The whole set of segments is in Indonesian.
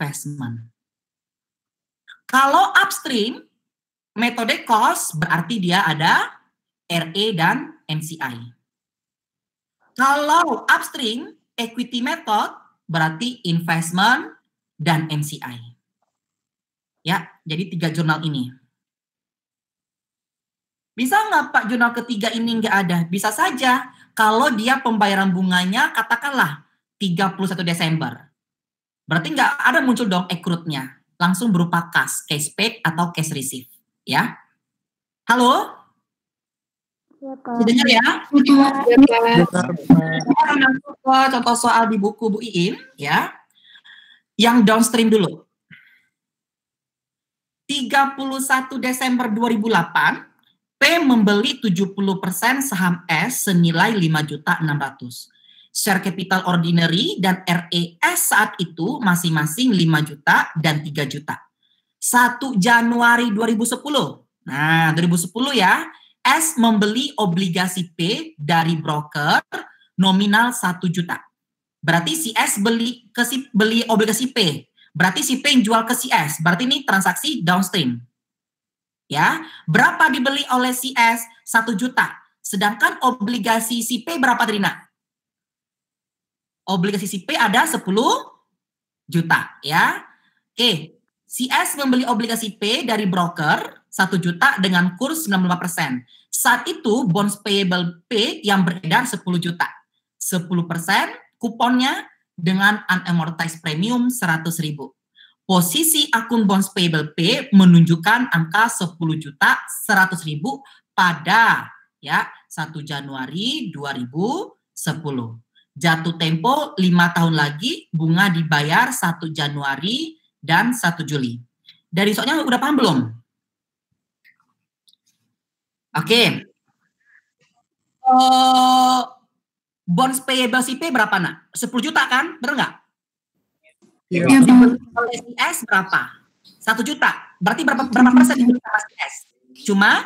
investment. Kalau upstream, metode cost berarti dia ada RE dan NCI. Kalau upstream, equity method berarti investment dan NCI. Ya, jadi 3 jurnal ini. Bisa nggak Pak jurnal ketiga ini nggak ada? Bisa saja kalau dia pembayaran bunganya katakanlah 31 Desember. Berarti nggak ada muncul dong accrued-nya. Langsung berupa cash paid atau cash receive. Ya. Halo? Ya, Pak. Dengar ya? Ya, Pak. Kita masuk ke contoh soal di buku Bu Iin. Ya. Yang downstream dulu. 31 Desember 2008, P membeli 70% saham S senilai 5.600.000. Share capital ordinary dan RES saat itu masing-masing 5 juta dan 3 juta. 1 Januari 2010. Nah, 2010 ya. S membeli obligasi P dari broker nominal 1 juta. Berarti si S beli obligasi P. Berarti si P yang jual ke si S. Berarti ini transaksi downstream. Ya, berapa dibeli oleh si S? 1 juta. Sedangkan obligasi si P berapa, Trina? Obligasi si P ada 10 juta, ya. Oke, si S membeli obligasi P dari broker 1 juta dengan kurs 95%. Saat itu bonds payable P yang beredar 10 juta. 10% kuponnya dengan unamortized premium 100.000. Posisi akun bonds payable P menunjukkan angka 10 juta 100.000 pada ya 1 Januari 2010. Jatuh tempo 5 tahun lagi, bunga dibayar 1 Januari dan 1 Juli. Dari soalnya udah paham belum? Oke. Bonds payable CP berapa, nak? 10 juta kan? Bener nggak? Iya. Oleh CS berapa? 1 juta. Berarti berapa persen dibeli sama CS? Cuma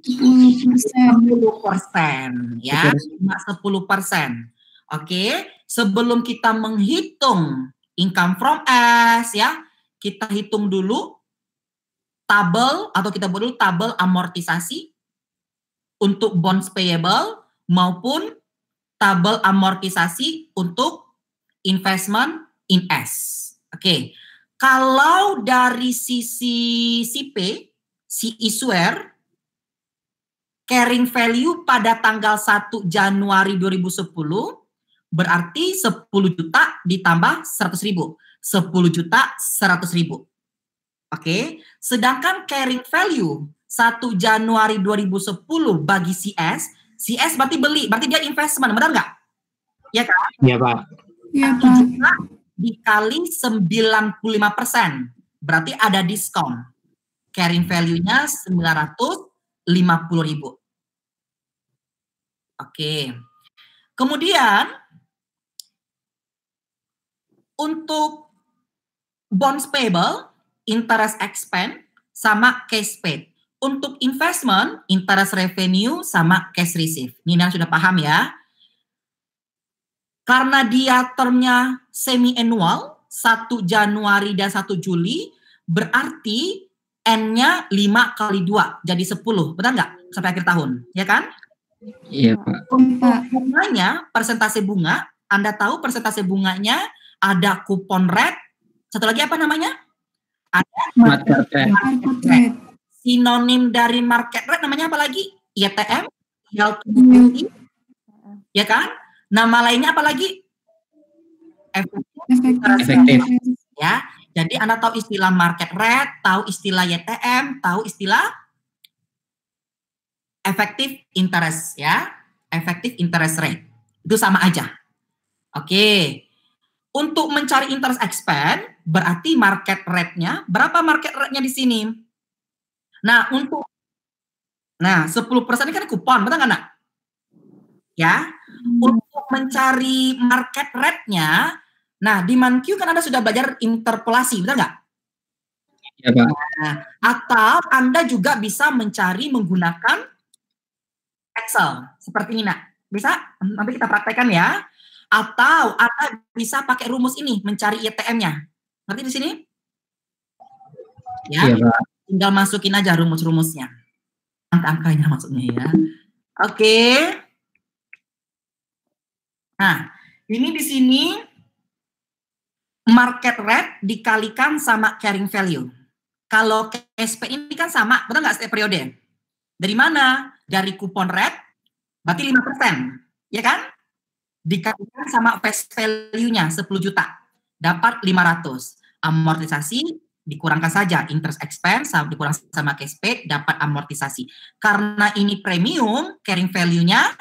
10%. Ya, cuma 10%. Oke, sebelum kita menghitung income from S ya, kita hitung dulu tabel atau kita buat dulu tabel amortisasi untuk bonds payable maupun tabel amortisasi untuk investment in S. Oke, kalau dari sisi CP, si issuer carrying value pada tanggal 1 Januari 2010 berarti 10 juta ditambah 100.000. 10 juta 100.000. Oke. Sedangkan carrying value 1 Januari 2010 bagi CS berarti beli. Berarti dia investment. Benar nggak? Ya kan? Iya, Pak. Iya, 1 Pak. juta dikali 95%. Berarti ada diskon. Carrying value-nya 950.000. Oke. Kemudian untuk bonds payable, interest expense sama cash paid. Untuk investment, interest revenue sama cash receive. Ini yang sudah paham ya. Karena dia termnya semi-annual, 1 Januari dan 1 Juli, berarti N-nya 5 kali 2, jadi 10. Benar nggak? Sampai akhir tahun, ya kan? Iya, Pak. Untuk bunganya, persentase bunga, Anda tahu persentase bunganya ada kupon rate, satu lagi apa namanya? Ada Market rate. Sinonim dari market rate namanya apa lagi? YTM, yield to maturity, ya kan? Nama lainnya apa lagi? Efektif. Ya, jadi Anda tahu istilah market rate, tahu istilah YTM, tahu istilah effective interest ya, effective interest rate. Itu sama aja. Oke. Untuk mencari interest expense berarti market rate-nya, berapa market rate-nya di sini? Nah, 10% ini kan kupon, betul nggak, Nak? Ya. Untuk mencari market rate-nya, nah di ManQ kan Anda sudah belajar interpolasi, betul nggak? Ya, Pak. Nah, atau Anda juga bisa mencari menggunakan Excel seperti ini, Nak. Bisa? Nanti kita praktekkan ya. Atau Anda bisa pakai rumus ini mencari YTM-nya. Ngerti di sini? Iya, Ya, Pak. tinggal masukin aja rumus-rumusnya. Angka-angkanya maksudnya ya. Oke. Nah, ini di sini market rate dikalikan sama carrying value. Kalau KSP ini kan sama, betul nggak setiap periode? Dari mana? Dari kupon rate, berarti 5%, ya kan? Dikalikan sama face value-nya 10 juta, dapat 500. Amortisasi dikurangkan saja, interest expense dikurang sama KSP, dapat amortisasi. Karena ini premium, carrying value-nya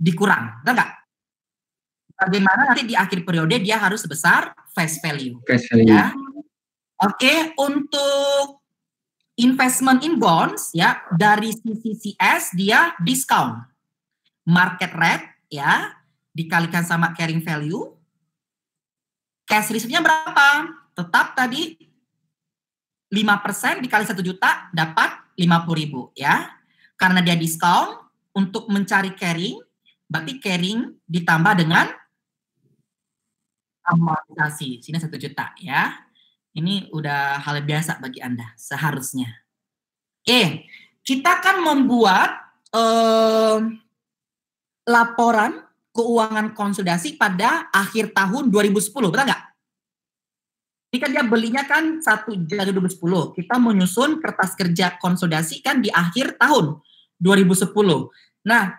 dikurang, betul nggak? Bagaimana nanti di akhir periode dia harus sebesar face value. Cash value. Ya. Oke, untuk investment in bonds ya dari CCCS dia diskon. Market rate ya dikalikan sama carrying value. Cash reserve-nya berapa? Tetap tadi 5% dikali 1 juta dapat 50.000 ya. Karena dia diskon untuk mencari carrying, berarti carrying ditambah dengan amortisasi. Sini 1 juta ya. Ini udah hal biasa bagi Anda seharusnya. Oke, kita akan membuat laporan keuangan konsolidasi pada akhir tahun 2010, betul nggak? Ini kan dia belinya kan 1 Januari 2010. Kita menyusun kertas kerja konsolidasi kan di akhir tahun 2010. Nah,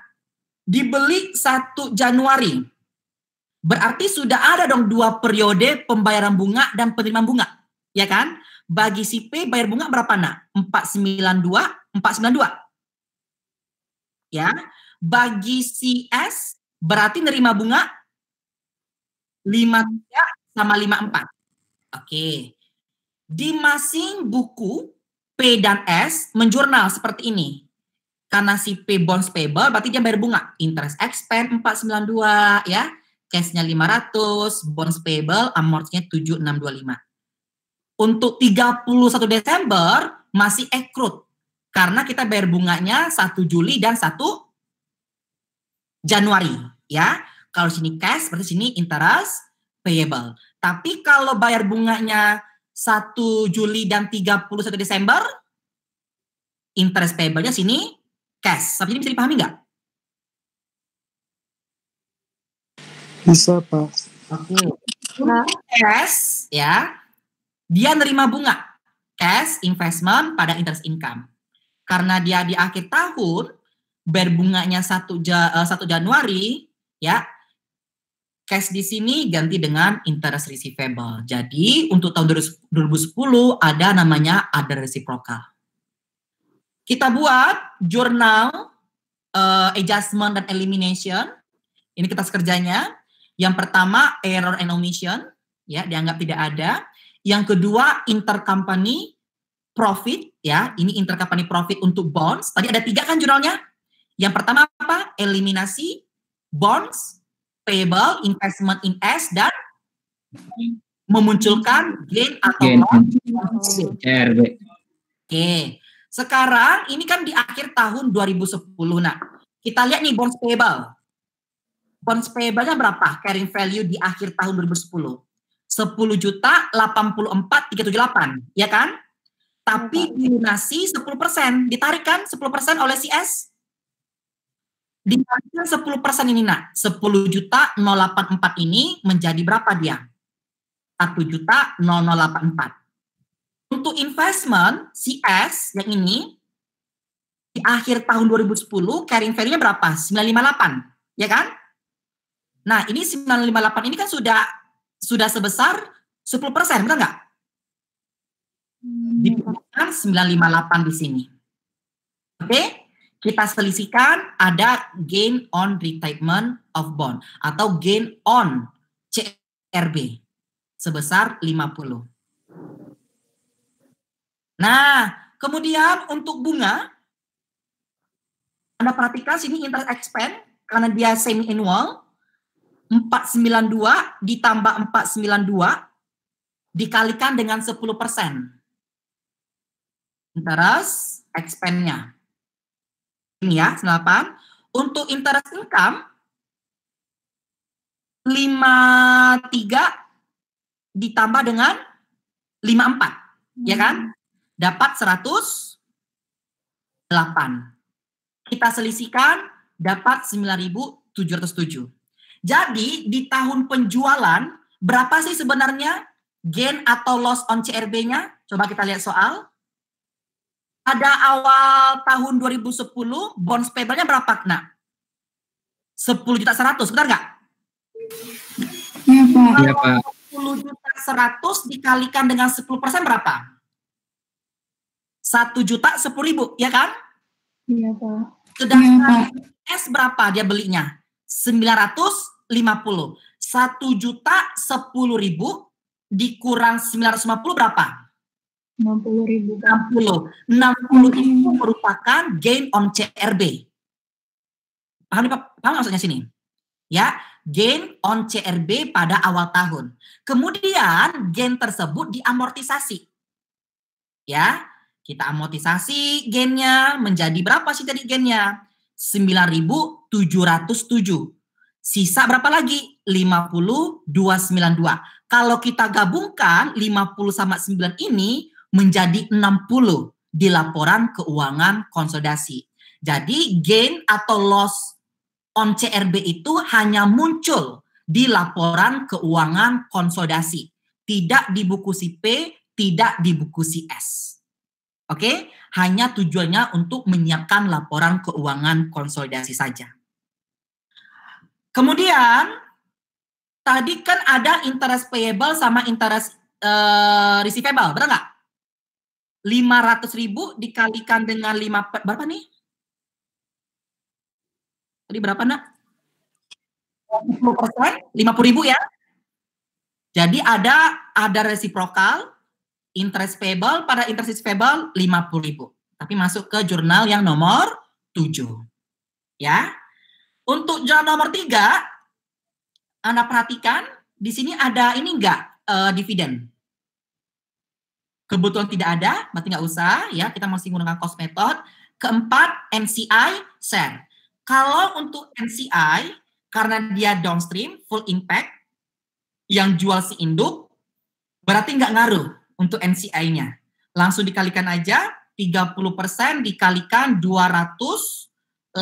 dibeli 1 Januari. Berarti sudah ada dong 2 periode pembayaran bunga dan penerimaan bunga. Ya kan? Bagi si P bayar bunga berapa nak? 492. Ya. Bagi si S berarti nerima bunga 53 sama 54. Oke. Di masing buku P dan S menjurnal seperti ini. Karena si P bonds payable berarti dia bayar bunga. Interest expense 492 ya. Cash-nya 500, bonds payable amortnya 7625. Untuk 31 Desember masih accrued karena kita bayar bunganya 1 Juli dan 1 Januari ya. Kalau sini cash berarti sini interest payable. Tapi kalau bayar bunganya 1 Juli dan 31 Desember interest payable-nya sini cash. Sampai ini bisa dipahami nggak? Bisa, Pak. Oke. Cash ya. Dia nerima bunga, cash investment pada interest income. Karena dia di akhir tahun, bayar bunganya 1 Januari, ya, cash di sini ganti dengan interest receivable. Jadi, untuk tahun 2010 ada namanya other reciprocal. Kita buat jurnal adjustment dan elimination. Ini kertas kerjanya. Yang pertama, error and omission, ya, dianggap tidak ada. Yang kedua, intercompany profit, ya. Ini intercompany profit untuk bonds. Tadi ada 3 kan jurnalnya. Yang pertama apa? Eliminasi, bonds, payable, investment in S, dan memunculkan gain atau loss. RB. Oke. Sekarang ini kan di akhir tahun 2010. Nah, kita lihat nih bonds payable. Bonds payable-nya berapa? Carrying value di akhir tahun 2010. 10.084.378, ya kan? Tapi dilunasi 10%, ditarik kan 10% oleh si S. Ditarikkan 10% ini nak, 10.084 ini menjadi berapa dia? 1.0084. Untuk investment si S yang ini di akhir tahun 2010 carrying value-nya berapa? 958, ya kan? Nah, ini 958 ini kan sudah sebesar 10%, betul nggak? Diberikan 958 di sini. Oke, kita selisihkan ada gain on retirement of bond atau gain on CRB sebesar 50. Nah, kemudian untuk bunga, Anda perhatikan sini interest expense karena dia semi annual 492 ditambah 492 dikalikan dengan 10%. Interest expense-nya. Ini ya, 98. Untuk interest income 53 ditambah dengan ya kan? Dapat 108. Kita selisihkan, dapat 9.707. Jadi, di tahun penjualan, berapa sih sebenarnya gain atau loss on CRB-nya? Coba kita lihat soal. Pada awal tahun 2010, bonds payable-nya berapa, Nak? 10.100.000, benar nggak? Iya, Pak. Iya, Pak. 10.100.000 dikalikan dengan 10% berapa? 1.010.000, ya kan? Iya, Pak. Sedangkan S berapa dia belinya? 950. 1.010.000 dikurang 950 berapa? 60.000, Pak. 60 itu merupakan gain on CRB. Paham maksudnya sini? Ya, gain on CRB pada awal tahun. Kemudian gain tersebut diamortisasi. Ya, kita amortisasi gainnya menjadi berapa sih tadi gainnya? 9.707. Sisa berapa lagi? 50.292. Kalau kita gabungkan 50 sama 9 ini menjadi 60 di laporan keuangan konsolidasi. Jadi gain atau loss on CRB itu hanya muncul di laporan keuangan konsolidasi. Tidak di buku si P, tidak di buku si S. Oke, hanya tujuannya untuk menyiapkan laporan keuangan konsolidasi saja. Kemudian, tadi kan ada interest payable sama interest receivable, benar nggak? 500.000 dikalikan dengan 5, berapa nih? Tadi berapa, Nak? 50%, 50.000 ya. Jadi ada reciprocal, interest payable, pada interest receivable 50.000. Tapi masuk ke jurnal yang nomor 7. Ya. Untuk jurnal nomor 3, Anda perhatikan, di sini ada ini enggak dividen? Kebetulan tidak ada, berarti nggak usah, ya. Kita masih menggunakan cost method. Keempat, NCI share. Kalau untuk NCI, karena dia downstream, full impact, yang jual si induk, berarti nggak ngaruh untuk NCI-nya. Langsung dikalikan aja, 30% dikalikan 218.145.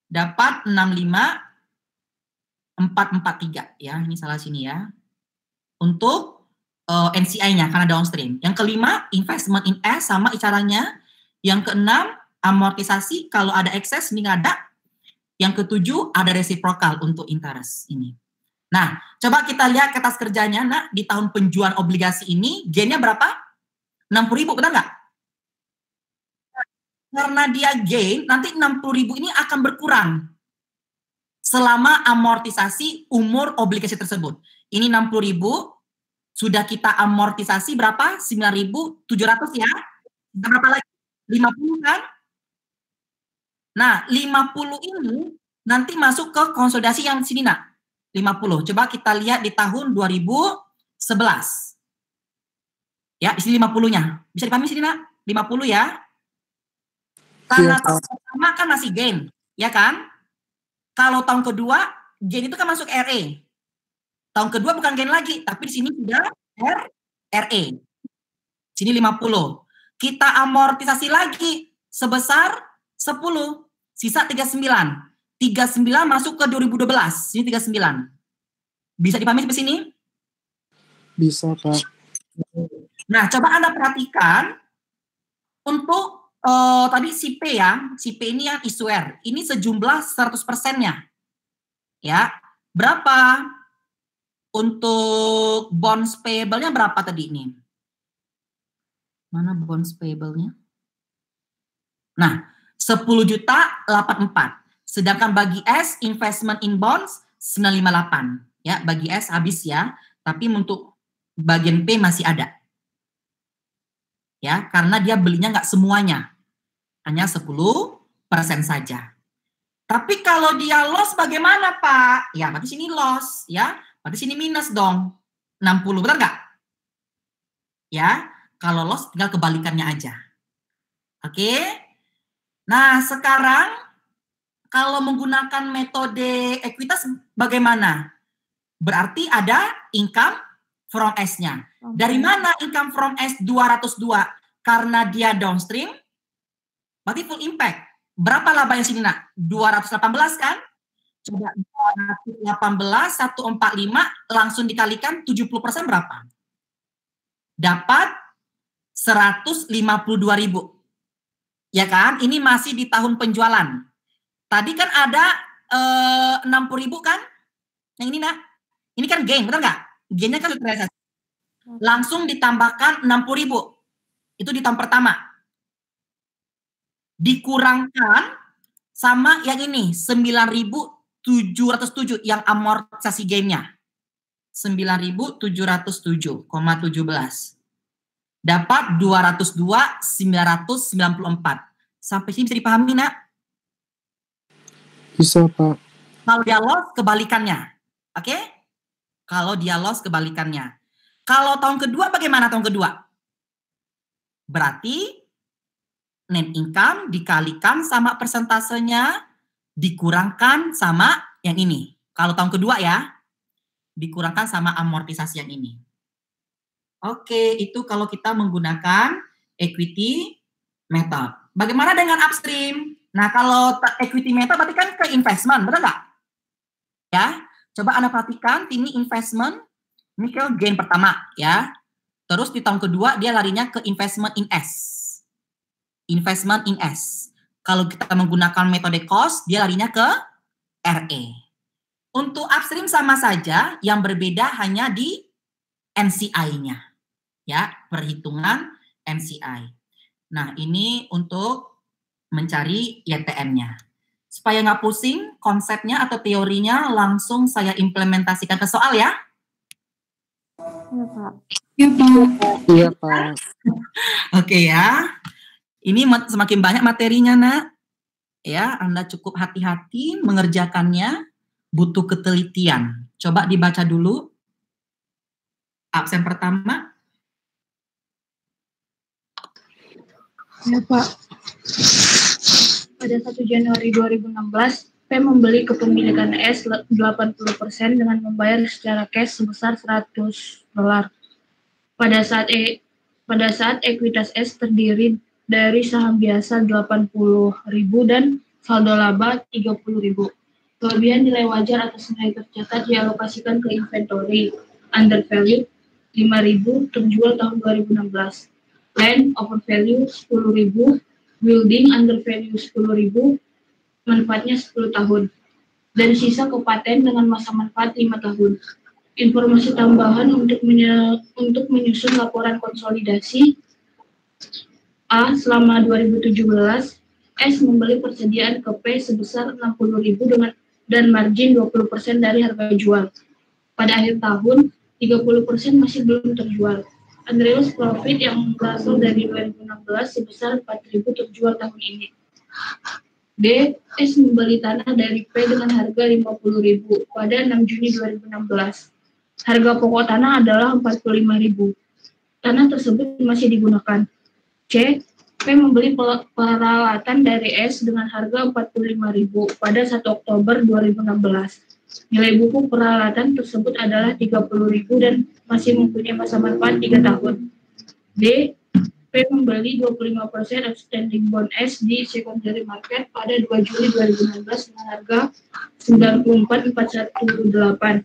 Dapat 65.443, ya. Ini salah sini ya. Untuk NCI-nya karena downstream. Yang kelima, investment in S sama caranya. Yang keenam, amortisasi kalau ada excess ini nggak ada. Yang ketujuh, ada reciprocal untuk interest ini. Nah, coba kita lihat kertas kerjanya, Nak, di tahun penjualan obligasi ini, gainnya berapa? 60.000, benar nggak? Karena dia gain, nanti 60.000 ini akan berkurang selama amortisasi umur obligasi tersebut. Ini 60.000, sudah kita amortisasi berapa? 9.700 ya. Berapa lagi? 50 kan? Nah, 50 ini nanti masuk ke konsolidasi yang sini, Nak. 50. Coba kita lihat di tahun 2011. Ya, di sini 50-nya. Bisa dipahami sini, Nak? 50 ya. Karena tahun pertama kan masih gain, ya kan? Kalau tahun kedua, gain itu kan masuk RE. Tahun kedua bukan gain lagi, tapi di sini sudah RE. Sini 50. Kita amortisasi lagi sebesar 10. Sisa 39. 39 masuk ke 2012. Sini 39. Bisa dipahami sampai sini? Bisa, Pak. Nah, coba Anda perhatikan untuk tadi si P ya. Si P ini yang issuer. Ini sejumlah 100%-nya. Ya. Berapa? Untuk bonds payable-nya berapa tadi ini? Mana bonds payable-nya? Nah, 10.084. Sedangkan bagi S, investment in bonds 958. Ya, bagi S habis ya. Tapi untuk bagian P masih ada. Ya, karena dia belinya nggak semuanya. Hanya 10% saja. Tapi kalau dia loss bagaimana, Pak? Ya, berarti sini loss. Ya, berarti sini minus dong. 60, benar nggak? Ya, kalau loss tinggal kebalikannya aja. Oke. Nah, sekarang kalau menggunakan metode ekuitas bagaimana? Berarti ada income from S-nya. Dari mana income from S 202? Karena dia downstream, berarti full impact. Berapa laba yang sini nak? 218 kan? Coba 218, 145, langsung dikalikan 70% berapa? Dapat 152.000. Ya kan? Ini masih di tahun penjualan. Tadi kan ada 60.000 kan? Yang ini nak? Ini kan gain, betul nggak? Gainnya kan realisasi. Langsung ditambahkan 60.000. Itu di tahun pertama. Dikurangkan sama yang ini 9.707 yang amortisasi gainnya 9.707,17 dapat 202.994. Sampai sini bisa dipahami nak? Bisa, Pak. Kalau dia loss kebalikannya, oke? Kalau dia loss kebalikannya. Kalau tahun kedua bagaimana tahun kedua? Berarti net income dikalikan sama persentasenya dikurangkan sama yang ini. Kalau tahun kedua ya, dikurangkan sama amortisasi yang ini. Oke, itu kalau kita menggunakan equity method. Bagaimana dengan upstream? Nah, kalau equity method berarti kan ke investment, betul nggak? Ya, coba Anda perhatikan, ini investment, ini ke gain pertama ya. Terus di tahun kedua dia larinya ke investment in S. Investment in S. Kalau kita menggunakan metode cost, dia larinya ke RE. Untuk upstream sama saja, yang berbeda hanya di NCI-nya. Ya, perhitungan NCI. Nah, ini untuk mencari YTM-nya. Supaya nggak pusing, konsepnya atau teorinya langsung saya implementasikan ke soal ya. Ya, Pak. Ya, Pak. Iya, Pak. Oke ya. Ini semakin banyak materinya, nak. Ya, Anda cukup hati-hati mengerjakannya, butuh ketelitian. Coba dibaca dulu. Absen pertama. Ya, Pak. Pada 1 Januari 2016, P membeli kepemilikan S 80% dengan membayar secara cash sebesar $100. Pada saat ekuitas S terdiri dari saham biasa 80.000 dan saldo laba 30.000. Kelebihan nilai wajar atas nilai tercatat dialokasikan ke inventory undervalued 5.000 terjual tahun 2016. Land overvalue 10.000, building undervalue 10.000, manfaatnya 10 tahun. Dan sisa ke paten dengan masa manfaat 5 tahun. Informasi tambahan untuk menyusun laporan konsolidasi. A. Selama 2017, S membeli persediaan ke P sebesar 60.000 dan margin 20% dari harga jual. Pada akhir tahun, 30% masih belum terjual. Unrealized profit yang berasal dari 2016 sebesar 4.000 terjual tahun ini. D. S membeli tanah dari P dengan harga 50.000 pada 6 Juni 2016. Harga pokok tanah adalah 45.000. Tanah tersebut masih digunakan. C. P membeli peralatan dari S dengan harga 45.000 pada 1 Oktober 2016. Nilai buku peralatan tersebut adalah 30.000 dan masih mempunyai masa manfaat 3 tahun. D. P membeli 25% outstanding bond S di secondary market pada 2 Juli 2016 dengan harga 94.418.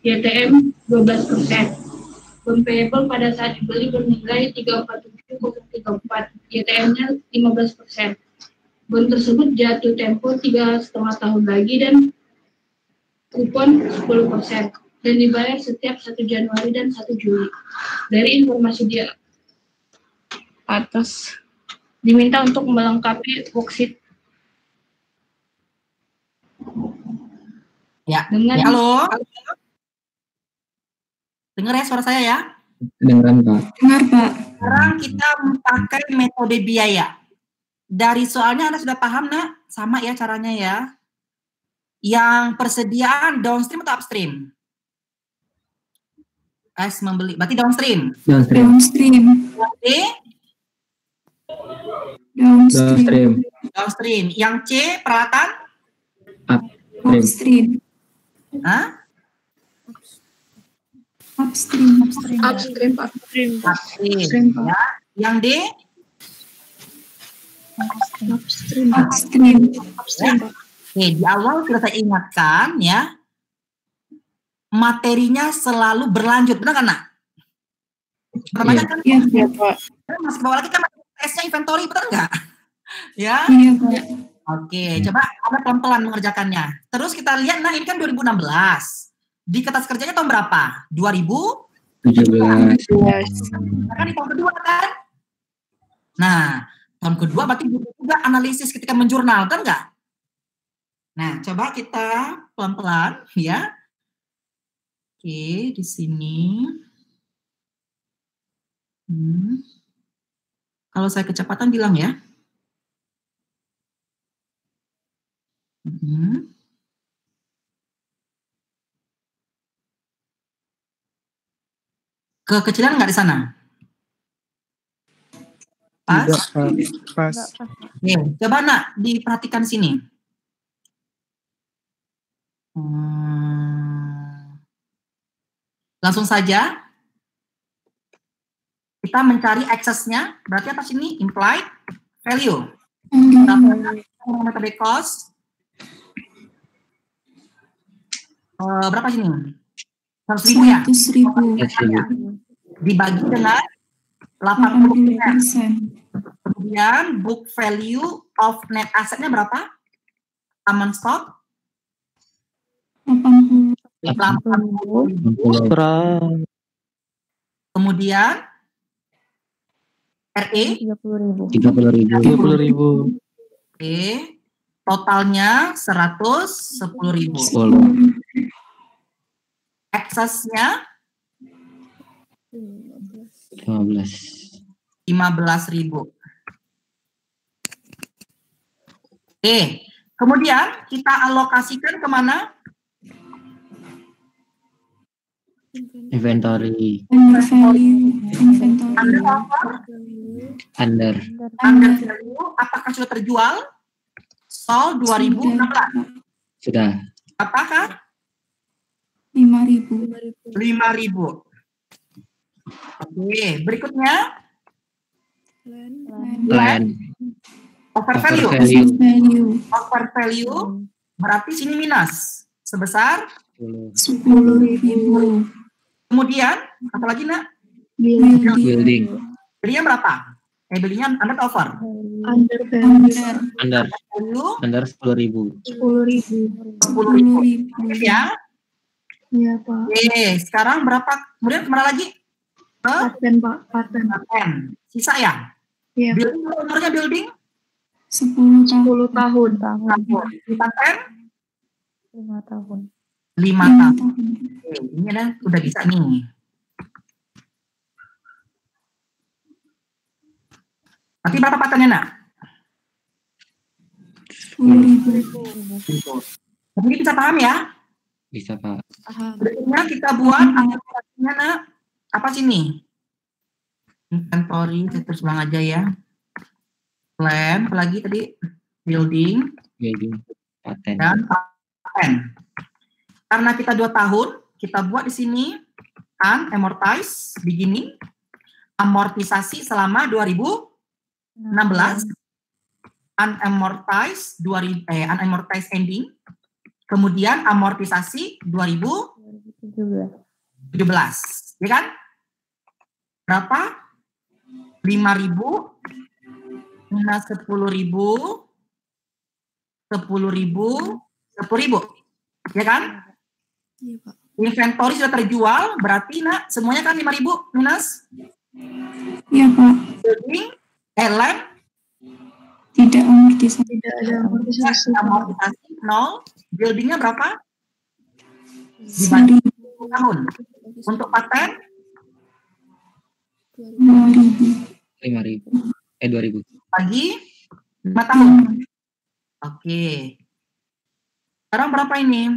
YTM 12%. Bond payable pada saat dibeli bernilai 347,34. YTM-nya 15%. Bond tersebut jatuh tempo 3,5 tahun lagi dan kupon 10% dan dibayar setiap 1 Januari dan 1 Juli. Dari informasi di atas diminta untuk melengkapi worksheet. Ya. Dengan Halo. Dengar ya suara saya ya? Kedengeran, Pak. Dengar, Pak. Sekarang kita memakai metode biaya. Dari soalnya Anda sudah paham, nak? Sama ya caranya ya. Yang persediaan downstream atau upstream? S membeli, berarti downstream. Downstream. D, Downstream. downstream. Yang C, peralatan? Upstream. Upstream. Hah? Upstream. Upstream, Pak. Upstream. Ya. Yang D? Upstream. Ya. Oke, di awal sudah saya ingatkan ya, materinya selalu berlanjut, benar kan, Nak? Namanya kan, Iya, Pak. Mas bawa lagi kan tesnya inventory, benar nggak? Ya. Iya, Pak. Oke, coba Anda pelan-pelan mengerjakannya. Terus kita lihat, nah ini kan 2016. Di kertas kerjanya tahun berapa? 17. Kan di tahun kedua kan? Nah, tahun kedua berarti butuh juga analisis ketika menjurnal, kan nggak? Nah, coba kita pelan-pelan ya. Oke, di sini. Kalau saya kecepatan bilang ya. Kekecilan nggak di sana? Pas? Tidak, Pak. Pas. Oke, coba Nak, diperhatikan sini. Langsung saja kita mencari aksesnya, berarti apa sini? Implied value. Metode cost. Berapa sini? 100.000 ya? 100.000. Dibagi dengan 80%. Kemudian book value of net assetnya berapa? Common stock? 80. 80.000. Kemudian RE 30.000. Oke. Totalnya 110.000. Eksesnya 15.000. Oke. Kemudian kita alokasikan kemana? Inventory. Under apa? Under. Under value. Apakah sudah terjual? Sold 2016. Sudah. Apakah? 5.000. 5.000. Oke, berikutnya Plan. over value. Over value berarti sini minus sebesar 10.000. Kemudian apa lagi Nak? Building. Belinya berapa? Belinya under over. Under Value Under 10.000. 10.000. Ya. Iya, Pak. Oke, sekarang berapa? Kemudian kemana lagi? Paten, Pak. Paten. Sisa ya? Iya. Building, umurnya building? 10 tahun. Paten? 5 tahun. 5 tahun. Oke, ini ada udah bisa nih. Tapi berapa patennya, Nak? 10.000. Tapi bisa paham ya? Bisa, Pak. Berikutnya kita buat aplikasinya, Nak. Apa sini? Inventory, terus ulang aja ya. Plan, apalagi tadi? Building. Paten. Dan paten. Karena kita 2 tahun, kita buat di sini unamortized beginning, amortisasi selama 2016, unamortized ending, kemudian amortisasi 2017, ya kan? Berapa? 5.000 minus 10.000, 10.000, 10.000, ya kan? Iya, Pak. Inventory sudah terjual, berarti Nak semuanya kan 5.000 minus? Iya, Pak. Building, land, Tidak amortisasi. Tidak ada amortisasi. amortisasi 0, buildingnya berapa? 1.000. 10 tahun. Untuk paten? 2.000. 2.000. Lagi 5 tahun. Oke. Sekarang berapa ini?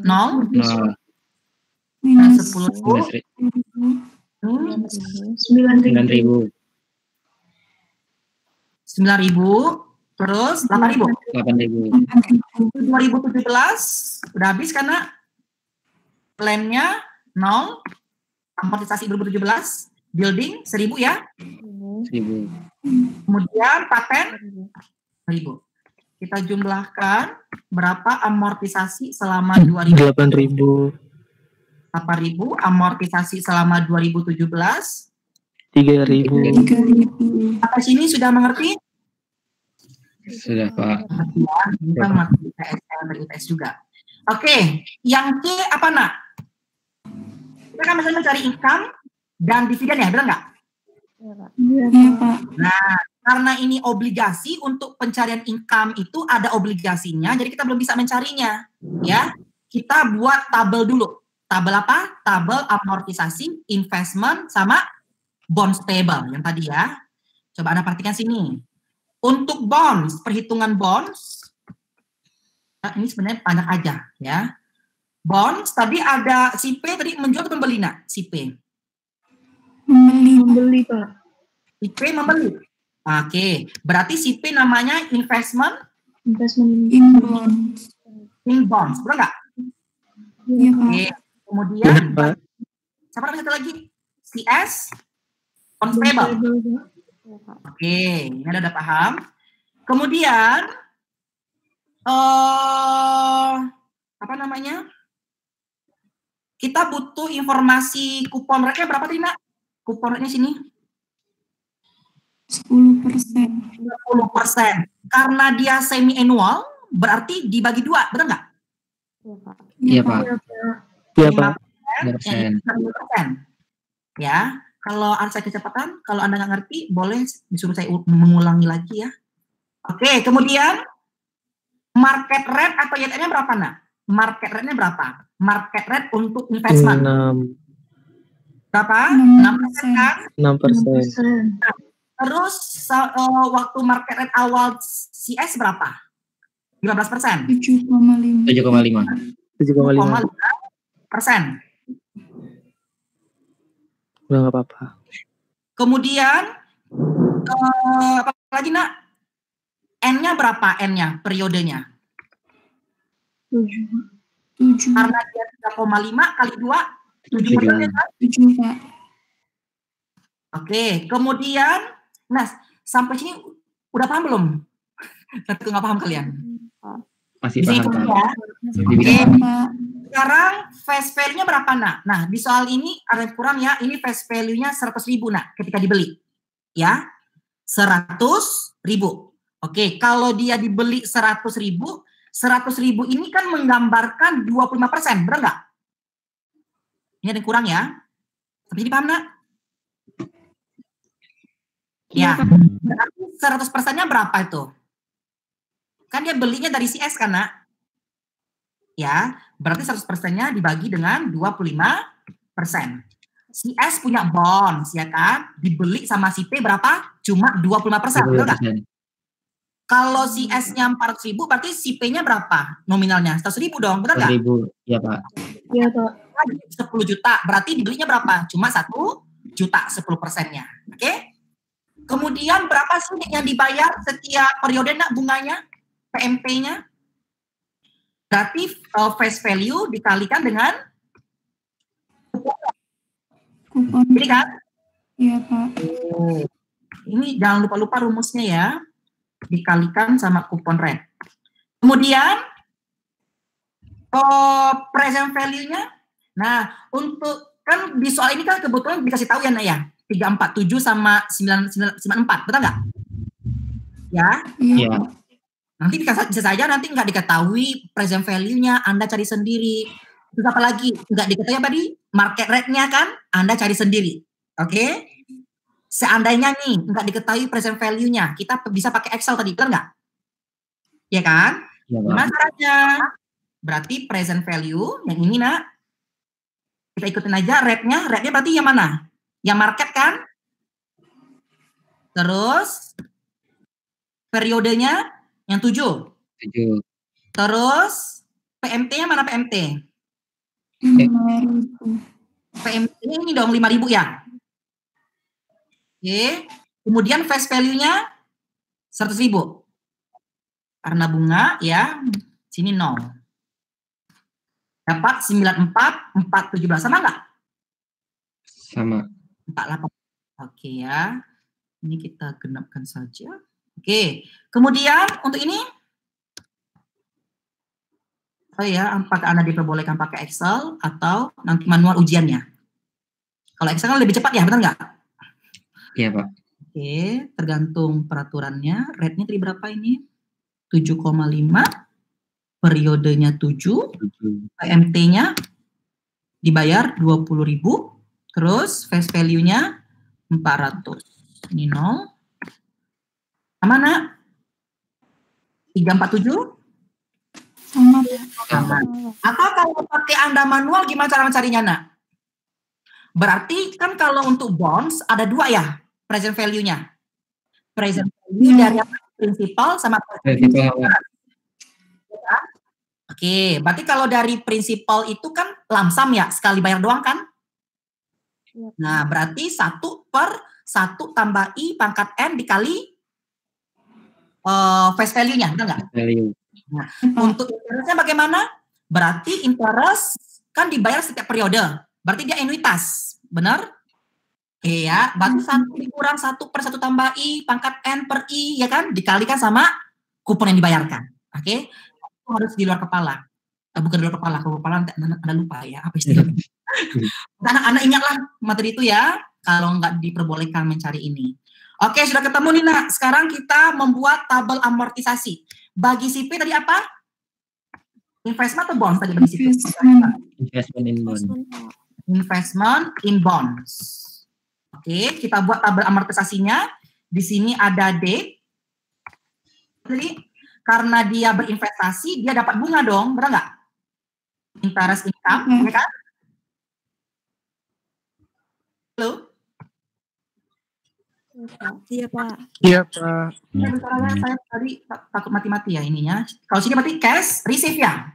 0 Minus 10.000. 9.000. 9.000, terus 8.000. 8.000. 2017 udah habis karena Plan-nya 0, amortisasi 2017, building 1.000 ya. 1.000. Kemudian paten 1.000. Kita jumlahkan berapa amortisasi selama 2000. 8.000. 8.000, amortisasi selama 2017. 3.000. 3.000. Sampai sini sudah mengerti? Sudah, Pak. Ya, kita mengerti PSL dan UTS juga. Oke, yang C apa nak? Kita kan misalnya mencari income dan dividen ya, benar nggak? Iya, Pak. Nah, karena ini obligasi, untuk pencarian income itu ada obligasinya, jadi kita belum bisa mencarinya. Ya, kita buat tabel dulu. Tabel apa? Tabel amortisasi, investment, sama bonds payable yang tadi ya. Coba Anda perhatikan sini. Untuk bonds, perhitungan bonds, nah ini sebenarnya banyak aja ya. Bonds tadi ada si P tadi menjual atau membeli nak? Si P. Membeli, Pak. Si P membeli. Oke, berarti si P namanya investment Investment In bonds. in bonds, betul nggak? Iya, Pak. Oke, kemudian Pak. siapa namanya satu lagi? CS bonds payable. Oke, ini udah paham. Kemudian apa namanya? Kita butuh informasi kupon rate-nya berapa tadi, Nak? Kupon rate-nya sini 10%. 10%. Karena dia semi annual, berarti dibagi 2, betul nggak? Iya, Pak. Iya, Pak. 5%, 10%. Ya, kalau saya kecepatan, kalau Anda nggak ngerti, boleh disuruh saya mengulangi lagi ya. Oke, kemudian market rate atau YTN-nya berapa, Nak? Market rate-nya berapa? Market rate untuk investment. 6. Berapa? 6%. 6% kan? 6%. Terus waktu market rate awal CS berapa? 15%. 7,5. 7,5. 7,5. 7,5%. Udah nggak apa-apa. Kemudian apa lagi, Nak? N-nya berapa? N-nya, periodenya? 7. Karena dia 3,5 kali 2, 7%. 7. Kan? 7, Pak. Oke, kemudian, nah sampai sini udah paham belum? Tapi nggak paham kalian? Masih Bisa paham, ikutin Pak. ya? Di Oke, bidang Pak. sekarang face value-nya berapa, Nak? Nah, di soal ini ada yang kurang ya, ini face value-nya 100.000, Nak, ketika dibeli. Ya, 100.000. Oke, kalau dia dibeli 100.000, 100.000 ini kan menggambarkan 25%, benar nggak? Ini ada yang kurang ya. Tapi ini paham, Nak? Ya, berarti 100%-nya berapa itu? Kan dia belinya dari CS kan, Nak? Ya, berarti 100%-nya dibagi dengan 25%. CS punya bonds, ya kan? Dibeli sama si P berapa? Cuma 25%, betul nggak? 20%. Kalau si S-nya 400.000, berarti si P-nya berapa nominalnya? 100.000 dong, benar nggak? 1.000. Iya, Pak. Iya, Pak. 10 juta, berarti dibelinya berapa? Cuma 1 juta, 10%-nya. Oke? Kemudian berapa sih yang dibayar setiap periode, Nak, bunganya? PMP-nya? Berarti face value dikalikan dengan Kupon. ini kan? Iya, Pak. Ini jangan lupa-lupa rumusnya ya. Dikalikan sama kupon rate. Kemudian present value-nya. Nah, untuk kan di soal ini kan kebetulan dikasih tahu ya, Nak ya. 347 sama 994, betul nggak? Ya. Iya, Iya. Pak. Nanti bisa saja nanti nggak diketahui present value-nya, Anda cari sendiri. Terus apa lagi? Nggak diketahui apa di market rate-nya kan, Anda cari sendiri. Oke? Seandainya nih nggak diketahui present value-nya, kita bisa pakai Excel tadi, benar nggak? Ya kan? Iya, Pak. Gimana caranya? Berarti present value yang ini, Nak. Kita ikutin aja rate-nya. Rate-nya berarti yang mana? Yang market kan? Terus periodenya yang 7. 7. Terus PMT-nya mana PMT? 5.000. PMT-nya ini dong 5.000 ya. Oke. Kemudian face value-nya 100.000. Karena bunga ya, sini 0. Dapat 94,417. Sama nggak? Sama. 48. Oke ya. Ini kita genapkan saja. Oke. Kemudian untuk ini, apakah Anda diperbolehkan pakai Excel atau nanti manual ujiannya? Kalau Excel kan lebih cepat ya, benar nggak? Iya, Pak. Oke, tergantung peraturannya. Rate-nya tadi berapa ini? 7,5. Periodenya 7. PMT-nya dibayar 20.000. Terus face value-nya 400. Ini 0. Sama, Nak? 347? Sama, Pak. Sama. Atau kalau pakai Anda manual, gimana cara mencarinya, Nak? Berarti kan kalau untuk bonds ada 2 ya, present value-nya. Present value dari principal sama Principal. Oke, berarti kalau dari principal itu kan lamsam ya, sekali bayar doang kan? Nah, berarti 1/1 tambah I pangkat N dikali face value-nya, benar nggak? Value. Nah, untuk interestnya bagaimana? Berarti interest kan dibayar setiap periode. Berarti dia anuitas, benar? Oke ya, berarti 1 dikurang 1/1 tambah I pangkat N per I, ya kan? Dikalikan sama kupon yang dibayarkan. Oke? Itu harus di luar kepala. Bukan di luar kepala, kalau kepala Anda lupa ya, apa istilahnya. Anak-anak ingatlah materi itu ya, kalau nggak diperbolehkan mencari ini. Oke, sudah ketemu nih, Nak. Sekarang kita membuat tabel amortisasi. Bagi CP tadi apa? Investment atau bonds tadi bagi CP? Investment in bond. Investment in bonds. Oke, kita buat tabel amortisasinya. Di sini ada date. Jadi, karena dia berinvestasi, dia dapat bunga dong, benar nggak? Interest income, ya kan? Halo? Iya, Pak. Iya, Pak. Ya, bentar, saya tadi takut mati-mati ya ininya. Kalau sini berarti cash receive ya?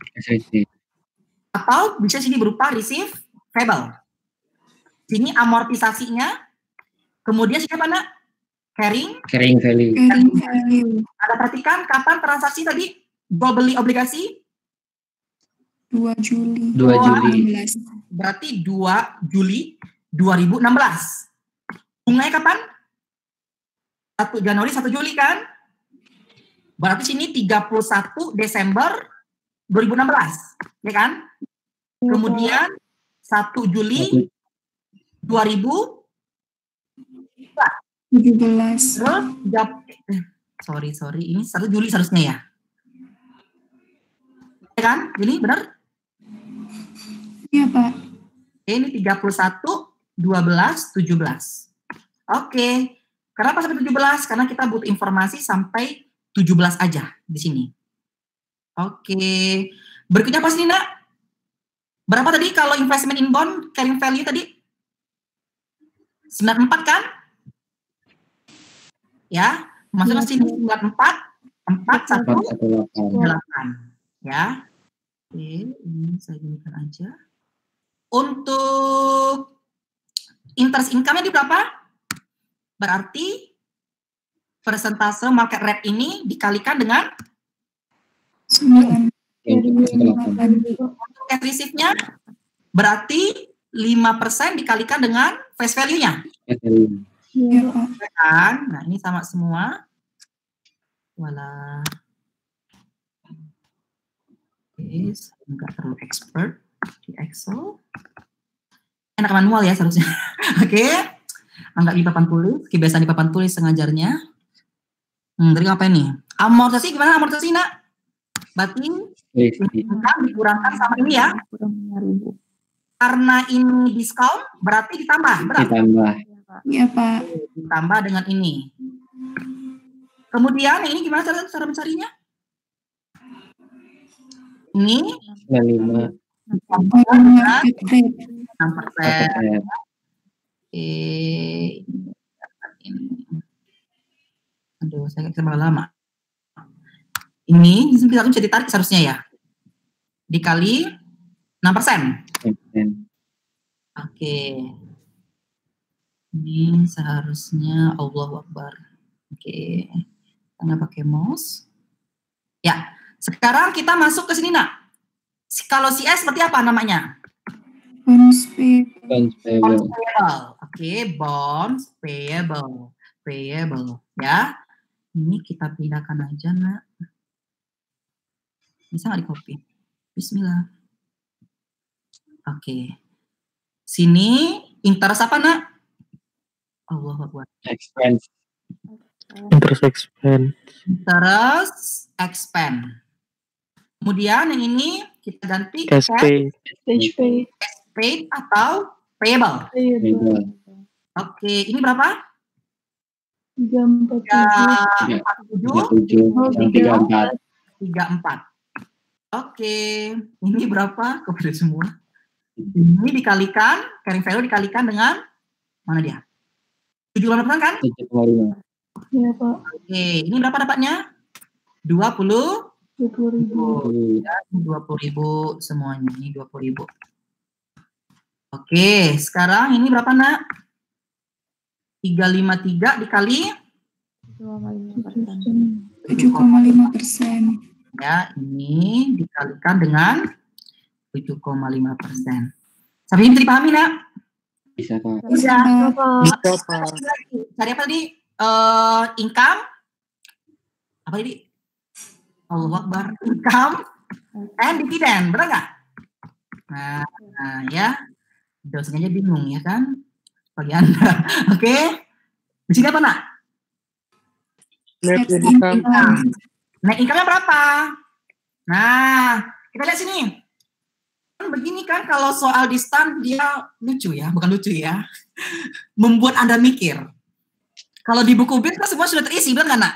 Atau bisa sini berupa receive payable. Sini amortisasinya. Kemudian sini apa, Nak? Carrying value. Carrying value. Ada perhatikan kapan transaksi tadi? Jual beli obligasi? 2 Juli. 2 Juli. 2016. Berarti 2 Juli 2016. Bunganya kapan? 1 Januari, 1 Juli kan? Berarti sini 31 Desember 2016. Ya kan? Kemudian 1 Juli 2017. 17. Sorry. Ini 1 Juli seharusnya ya. Ya kan? Ini benar? Iya, Pak. Ini 31, 12, 17. Oke. Kenapa sampai 17? Karena kita butuh informasi sampai 17 aja di sini. Oke. Berikutnya apa sih, Nak? Berapa tadi kalau investment in bond carrying value tadi? 94 kan? Ya, masukkan sini 94, 4118. Ya. Oke, ini saya gunakan aja. Untuk interest income-nya di berapa? Berarti persentase market rate ini dikalikan dengan 9. untuk cash receive-nya berarti 5% dikalikan dengan face value-nya. Iya, Pak. Kan? Nah, ini sama semua. Walah. Oke, enggak terlalu expert di Excel. Enak manual ya seharusnya. Oke. Anggap di papan tulis, kebiasaan di papan tulis sengajarnya. Tadi ngapain nih? Amortisasi gimana amortisasi, Nak? Berarti dikurangkan sama ini ya. Karena ini diskon, berarti ditambah. Benar? Ditambah. Iya, Pak. Ditambah dengan ini. Kemudian ini gimana cara mencarinya? Ini 95. Market rate. 6%. Ini. Aduh, saya nggak bisa lama. Ini bisa ditarik seharusnya ya. Dikali 6%. Oke. Ini seharusnya Allahu Akbar. Oke. Kita nggak pakai mouse. Ya. Sekarang kita masuk ke sini, Nak. Kalau si S seperti apa namanya? Bonds payable. Bonds Bonds payable. payable. Oke, bonds payable. Payable, ya. Ini kita pindahkan aja, Nak. Bisa nggak di-copy? Bismillah. Oke. Sini interest apa, Nak? Allahu Akbar. Expense. Interest expense. Interest expense. Kemudian yang ini kita ganti Cash pay. Cash pay. paid atau payable. Payable. Oke, ini berapa? 347. 37, 37, 34. Oke, ini berapa? Kepada semua. Ini dikalikan, carrying value dikalikan dengan, mana dia? 75% kan? 7,5. Iya, Pak. Oke, ini berapa dapatnya? 20. 20.000. Ya, 20.000 semuanya. Ini 20.000. Oke, sekarang ini berapa, Nak? 353 dikali 7,5%. ya, ini dikalikan dengan 7,5%. Sampai ini bisa dipahami, Nak? Bisa, Pak. Bisa, Pak. Bisa, Pak. Cari apa tadi? Income? Apa tadi? Allahu Akbar. Income and dividend, benar nggak? Nah, ya. Dosennya aja bingung, ya kan? Bagi Anda. Oke. Di sini apa, Nak? Net Net income. income. Net income-nya berapa? Nah, kita lihat sini. Kan begini kan, kalau soal distan dia lucu ya, bukan lucu ya. Membuat Anda mikir. Kalau di buku BIS kan semua sudah terisi, benar nggak, Nak?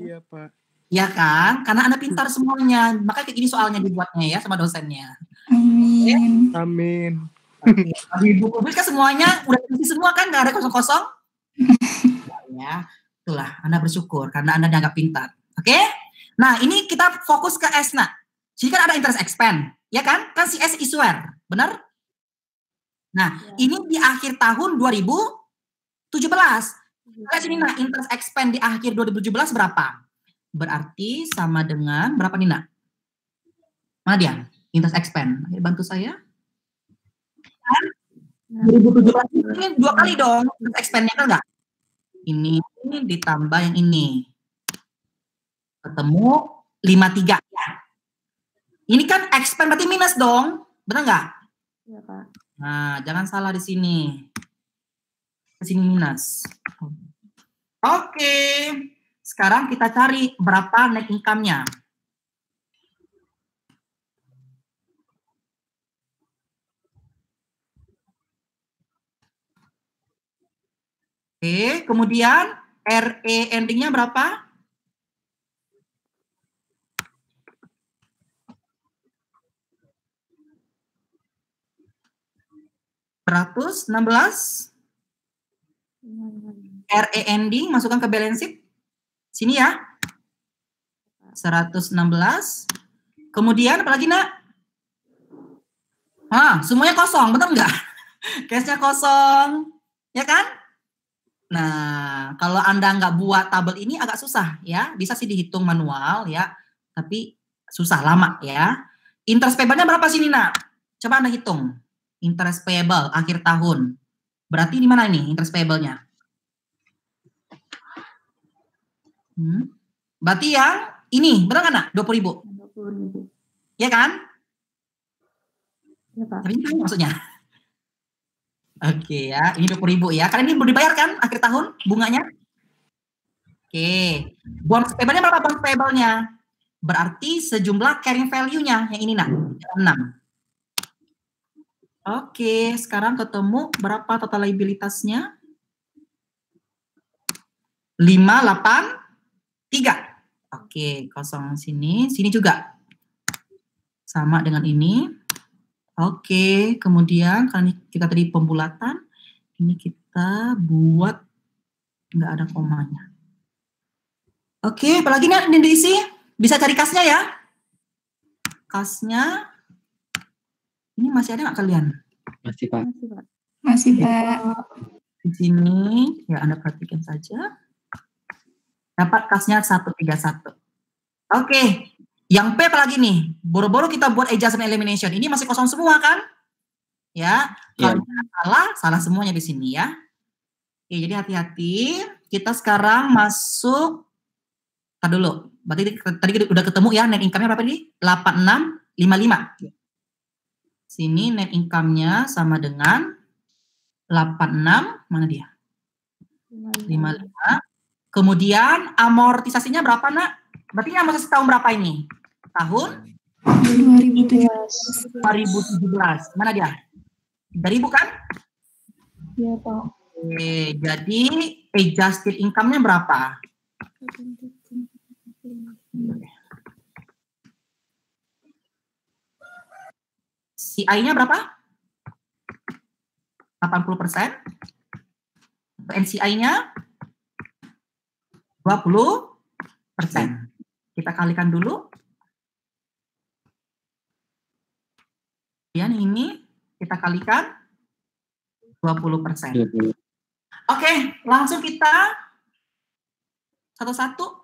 Iya, Pak. Ya kan? Karena Anda pintar semuanya. Makanya kayak gini soalnya dibuatnya ya sama dosennya. Amin. Amin. Di buku BIS kan semuanya udah terisi semua kan, nggak ada kosong-kosong. Ya, itulah Anda bersyukur karena Anda dianggap pintar. Oke? Nah, ini kita fokus ke S, Nak. Jadi kan ada interest expense, ya kan? Kan si S issuer, benar? Nah, ini di akhir tahun 2017. Lihat sini, Nak, interest expense di akhir 2017 berapa? Berarti sama dengan berapa nih, Nak? Mana dia? Interest expense. Ayo bantu saya. 2017 ini 2 kali dong interest expense-nya kan enggak? Ini ditambah yang ini. Ketemu 53 ya. Ini kan expense berarti minus dong. Benar nggak? Iya, Pak. Nah, jangan salah di sini. Di sini minus. Oke. Sekarang kita cari berapa net income-nya. Oke, kemudian RE ending-nya berapa? $116. RE ending masukkan ke balance sheet. Sini ya. 116. Kemudian apalagi, Nak? Semuanya kosong, betul nggak? Cash-nya kosong. Ya kan? Nah, kalau Anda nggak buat tabel ini agak susah ya. Bisa sih dihitung manual ya. Tapi susah, lama ya. Interest payable-nya berapa sini, Nak? Coba Anda hitung. Interest payable akhir tahun. Berarti di mana ini interest payable-nya? Berarti yang ini, benar kan, Nak? 20.000. 20.000. Ya kan? Iya, Pak. Tapi ini maksudnya. Oke ya, ini 20.000 ya. Karena ini belum dibayar kan akhir tahun bunganya? Oke. Bonds payable-nya berapa bonds payable-nya? Berarti sejumlah carrying value-nya yang ini, Nak. 6. Oke, sekarang ketemu berapa total liabilitasnya? 583. Oke, kosong sini juga. Sama dengan ini. Oke, kemudian karena kita tadi pembulatan, ini kita buat nggak ada komanya. Oke, apalagi nih yang diisi? Bisa cari kasnya ya? Kasnya, ini masih ada nggak kalian? Masih, Pak. Masih, Pak. Di sini, ya Anda perhatikan saja. Dapat kasnya 131. Oke, Yang P apalagi nih? Boro-boro kita buat adjustment elimination. Ini masih kosong semua kan? Ya, kalau salah semuanya di sini ya. Oke, jadi hati-hati. Kita sekarang masuk. Tar dulu. Berarti tadi udah ketemu ya net income-nya berapa nih? 8655. Sini net income-nya sama dengan 86, mana dia? 55. Kemudian amortisasinya berapa, Nak? Berarti amortisasi tahun berapa ini? Tahun 2017. Mana dia? 3.000 kan? Iya, Pak. Oke, jadi adjusted income-nya berapa? CI-nya berapa? 80%. NCI-nya 20%. Kita kalikan dulu. Kemudian ini kita kalikan 20%. Oke, langsung kita satu-satu.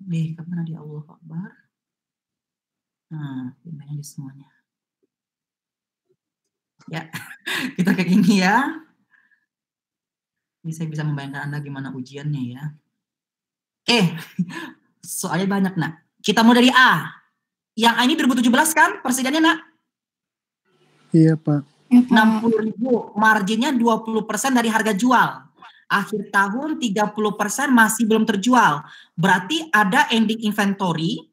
Kemana dia? Allah Akbar. Nah, gimana di semuanya? Ya, kita kayak gini ya. Ini saya bisa membayangkan Anda gimana ujiannya ya. Soalnya banyak, Nak. Kita mulai dari A. Yang A ini 2017 kan persediaannya, Nak? Iya, Pak. 60.000, marginnya 20% dari harga jual. Akhir tahun 30% masih belum terjual. Berarti ada ending inventory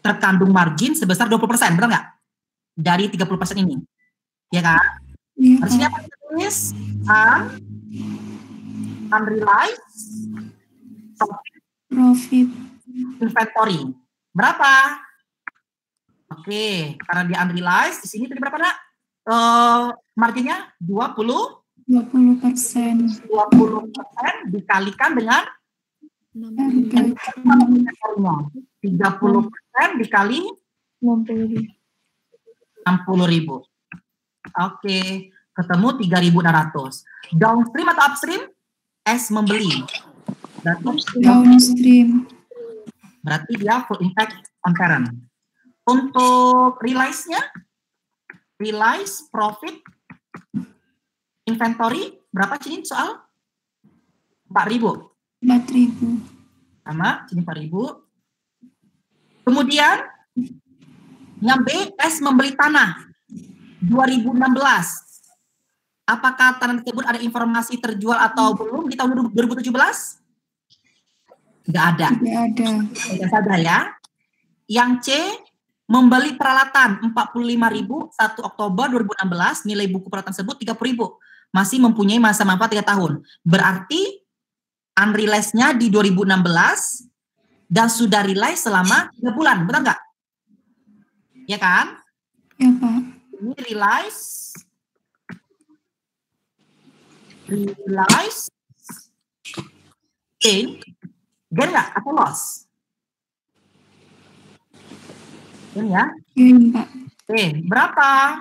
terkandung margin sebesar 20%, benar nggak? Dari 30% ini. Ya kan? Di sini apa kita tulis? Unrealized Profit. inventory. Berapa? Oke, karena di unrealized, di sini tadi berapa, Nak? Marginnya 20% dikalikan dengan harga 30% dikali 60.000. Oke, ketemu 3.600. Downstream atau upstream? S membeli. downstream. Berarti dia full impact on parent. Untuk realize-nya, realize profit inventory berapa sini soal? 4.000. 4.000. Sama, sini 4.000. Kemudian yang B, S membeli tanah 2016. Apakah tanah tersebut ada informasi terjual atau belum di tahun 2017? Tidak ada. Tidak ada. Tidak saja ya. Yang C, membeli peralatan 45.000 1 Oktober 2016, nilai buku peralatan tersebut 30.000. Masih mempunyai masa manfaat 3 tahun. Berarti unrealized-nya di 2016 dan sudah realize selama 3 bulan, benar nggak? Ya kan? Ya, Pak. Ini realize gain nggak atau loss? Gain ya? Gain, Pak. Berapa?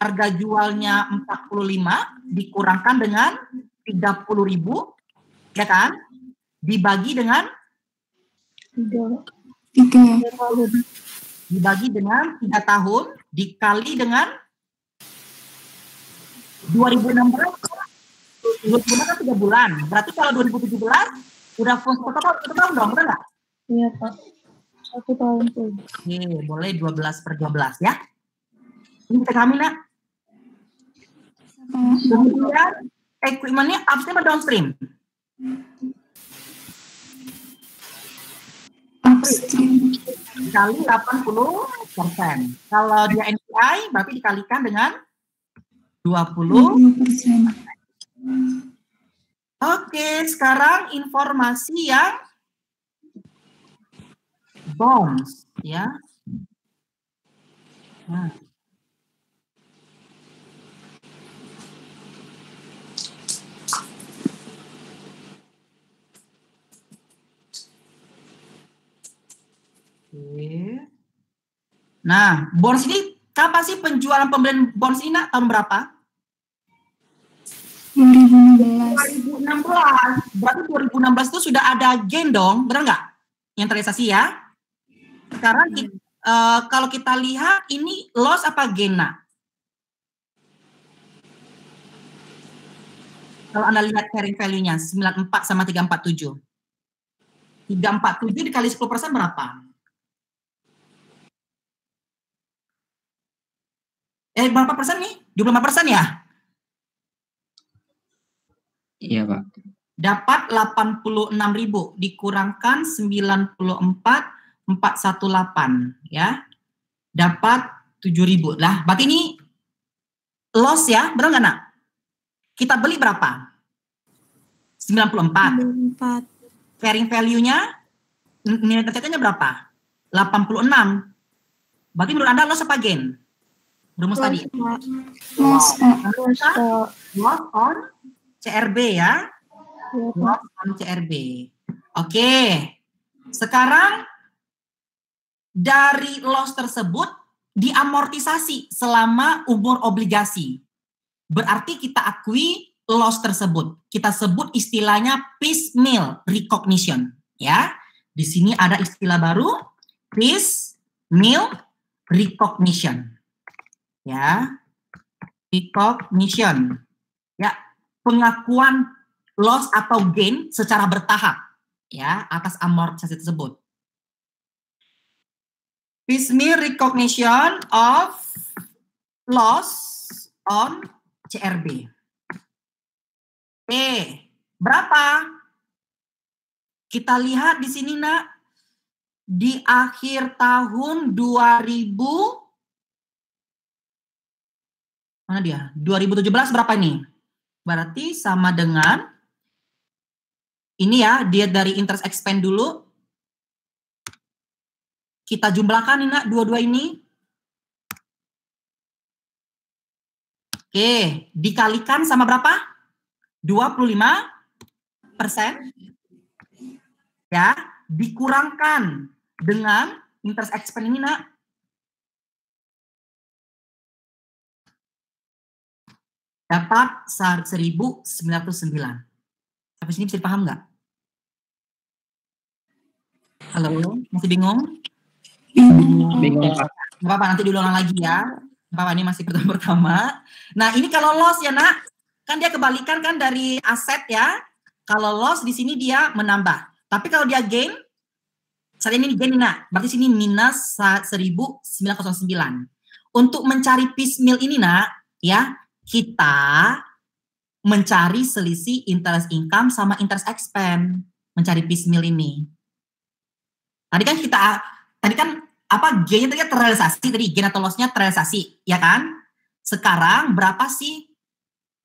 Harga jualnya 45 dikurangkan dengan 30.000, ya kan? Dibagi dengan 3. dibagi dengan 3 tahun dikali dengan 2016 kan 3 bulan. Berarti kalau 2017 udah full 1 tahun dong, benar nggak? Iya, Pak. 1 tahun tuh. Oke, boleh 12/12 ya. Ini kita kami, Nak. Kemudian equipment-nya upstream atau downstream? Upstream. Dikali 80%. Kalau dia NPI berarti dikalikan dengan 20%. Oke, sekarang informasi yang bonds ya. Nah. Oke. Nah, bonds ini kapan sih penjualan pembelian bonds ini, Nak? Tahun berapa? 2016. 2016. Berarti 2016 itu sudah ada gain dong, benar nggak? yang terrealisasi ya. Sekarang kalau kita lihat ini loss apa gain, Nak? Kalau Anda lihat carrying value-nya 94 sama 347. 347 dikali 10% berapa? Berapa persen nih? 25% ya? Iya, Pak. Dapat 86.000 dikurangkan 94.418 ya. Dapat 7.000. Lah, berarti ini loss ya, benar nggak, Nak? Kita beli berapa? 94. 4. Carrying value-nya nilai tercatanya berapa? 86. Berarti menurut Anda loss apa gain? Rumus tadi. Loss, Pak. Loss on CRB ya. Loss on CRB. Oke. Sekarang dari loss tersebut diamortisasi selama umur obligasi. Berarti kita akui loss tersebut. Kita sebut istilahnya piecemeal recognition ya. Di sini ada istilah baru piecemeal recognition. Ya. Recognition. Ya, pengakuan loss atau gain secara bertahap ya atas amortisasi tersebut. Piecemeal recognition of loss on CRB. Berapa? Kita lihat di sini, Nak. Di akhir tahun 2017 berapa ini? Berarti sama dengan ini ya, dia dari interest expense dulu. Kita jumlahkan ini, Nak, dua-dua ini. Oke, dikalikan sama berapa? 25%. Ya, dikurangkan dengan interest expense ini, Nak. Dapat 1.909. Sampai sini bisa dipaham nggak? Halo, masih bingung? Bingung, Pak. Nggak apa-apa, nanti diulang lagi ya. Bapak ini masih pertama. Nah, ini kalau loss ya, Nak. Kan dia kebalikan kan dari aset ya. Kalau loss di sini dia menambah. Tapi kalau dia gain, saat ini gain, Nak. Berarti sini minus 1.909. Untuk mencari piecemeal ini, Nak, ya, kita mencari selisih interest income sama interest expense. Mencari piecemeal ini. Tadi kan gain-nya tadi terrealisasi, tadi gain atau loss-nya terrealisasi, ya kan? Sekarang berapa sih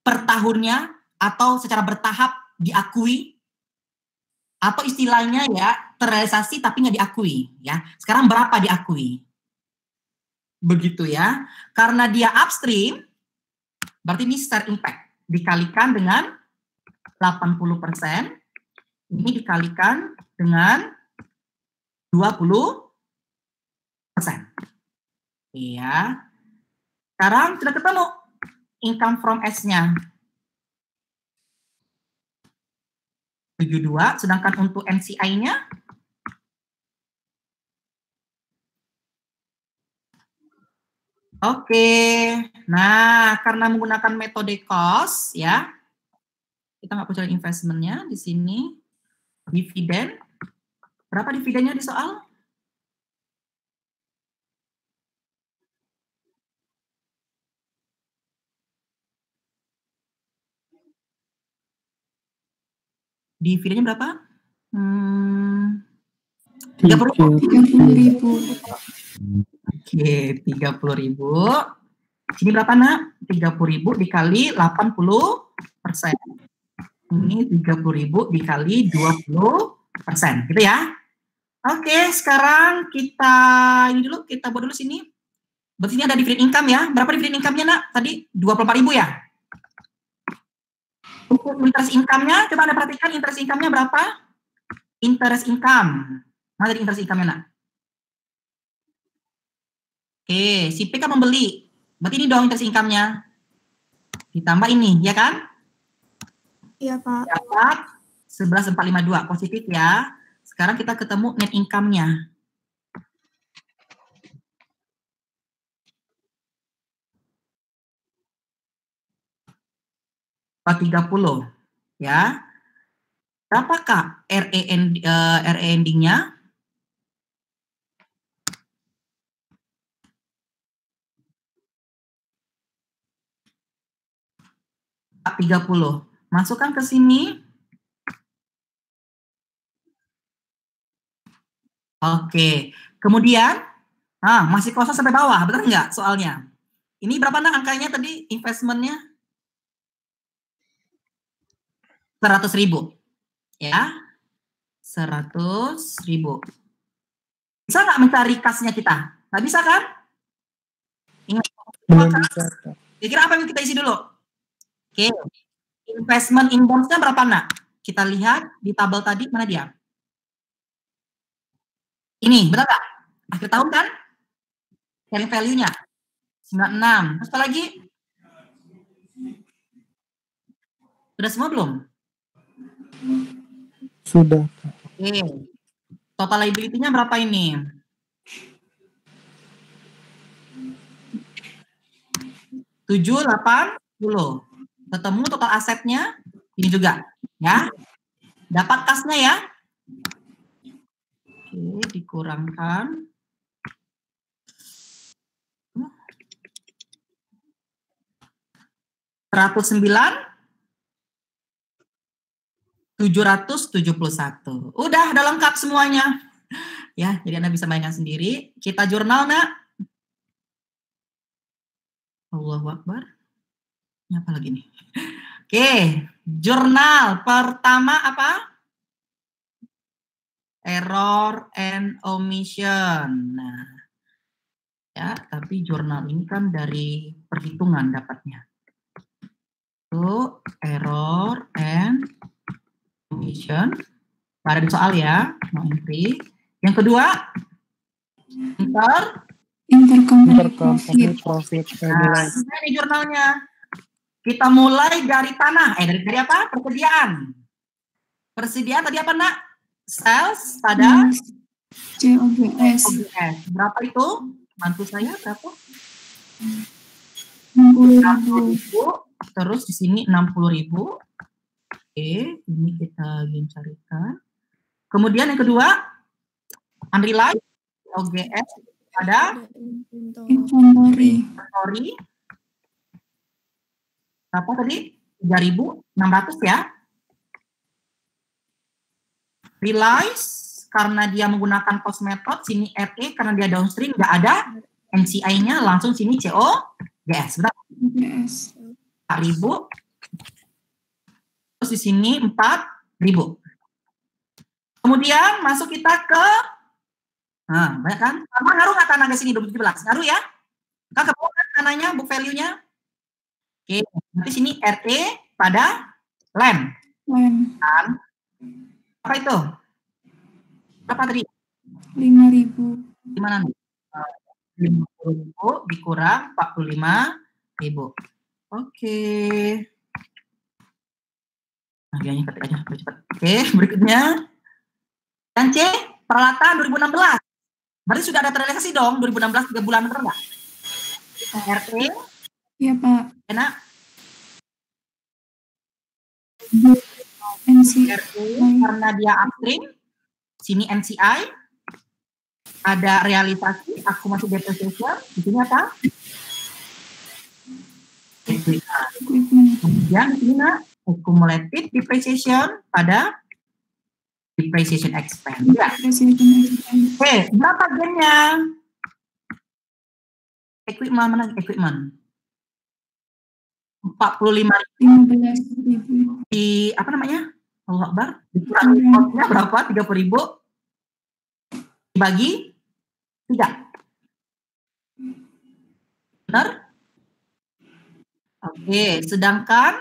per tahunnya atau secara bertahap diakui? Atau istilahnya ya terrealisasi tapi nggak diakui, ya. Sekarang berapa diakui? Begitu ya. Karena dia upstream, berarti ini share impact dikalikan dengan 80%, ini dikalikan dengan 20%. Iya. Sekarang sudah ketemu income from S-nya. 72, sedangkan untuk NCI-nya oke. Nah, karena menggunakan metode cost ya. Kita nggak perlu cari investment-nya di sini. Dividen. Berapa dividennya di soal? Dividennya berapa? 30.000. Oke, 30.000. Sini berapa, Nak? 30.000 dikali 80%. Ini 30.000 dikali 20%, gitu ya. Oke, sekarang kita buat dulu sini. Berarti ini ada dividend income ya. Berapa dividend income-nya, Nak? Tadi 24.000 ya? Untuk interest income-nya, coba Anda perhatikan interest income-nya berapa? Interest income. Mana dari interest income-nya, Nak? Oke, si P kan membeli. Berarti ini dong interest income-nya. Ditambah ini, ya kan? Iya, Pak. Dapat 11.452, positif ya. Sekarang kita ketemu net income-nya. $30 ya. Berapakah RE ending-nya? $30. Masukkan ke sini. Oke. Kemudian, masih kosong sampai bawah, benar nggak soalnya? Ini berapa angkanya tadi investmentnya? 100.000. Ya. 100.000. Bisa nggak mencari kasnya kita? Nggak bisa kan? Ingat. Belum bisa, Kak. Kira-kira apa yang kita isi dulu? Oke. Investment inbox-nya berapa, Nak? Kita lihat di tabel tadi, mana dia? Ini, benar nggak? Akhir tahun kan? Carrying value-nya 96. Terus apa lagi? Sudah semua belum? Sudah, Kak. Oke. Total liability-nya berapa ini? $780. Ketemu total asetnya ini juga, ya. Dapat kasnya ya. Oke, dikurangkan. $109.771. Udah lengkap semuanya. Ya, jadi Anda bisa mainkan sendiri. Kita jurnal, Nak. Allahu Akbar. Ini apa lagi nih? Oke, jurnal pertama apa? Error and omission. Nah, ya, tapi jurnal ini kan dari perhitungan dapatnya. Itu error and omission. Ada di soal ya, no entry. Yang kedua, Intercompany profit. Nah, ini jurnalnya. Kita mulai dari tanah. Dari apa? Persediaan. Persediaan tadi apa, Nak? Sales pada COGS. Berapa itu? Bantu saya berapa? 60.000. Terus di sini 60.000. Oke, ini kita ingin carikan. Kemudian yang kedua, unrealized OGS pada Inventory. Berapa tadi? 3.600 ya. Realize karena dia menggunakan cost method, sini RE karena dia downstream nggak ada NCI-nya, langsung sini COGS. Berapa? Yes. 4.000. Terus di sini 4.000. Kemudian masuk kita ke banyak kan? Sama ngaruh nggak tanah ke sini 2017? Ngaruh ya? Kan ke bawah kan tanahnya, book value-nya. Oke, nanti sini RE pada land. Kan? Apa itu? Berapa tadi? 5.000. Gimana nih? 50.000 dikurang 45.000. Oke. Nah, dia ketik aja cepat. Oke, berikutnya. Dan C, peralatan 2016. Berarti sudah ada terrealisasi dong 2016 3 bulan, benar nggak? RE. Iya, Pak. Enak. NCI. Karena dia upstream, sini NCI, ada realisasi, akumulasi depreciation, di sini apa? Equipment. Kemudian di sini accumulated depreciation pada depreciation expense. Ya. Oke, berapa gennya? Equipment mana? Equipment. 15.000. Di apa namanya? Allah Akbar. Dikurangi cost-nya berapa? 30.000 dibagi 3. Benar? Oke, sedangkan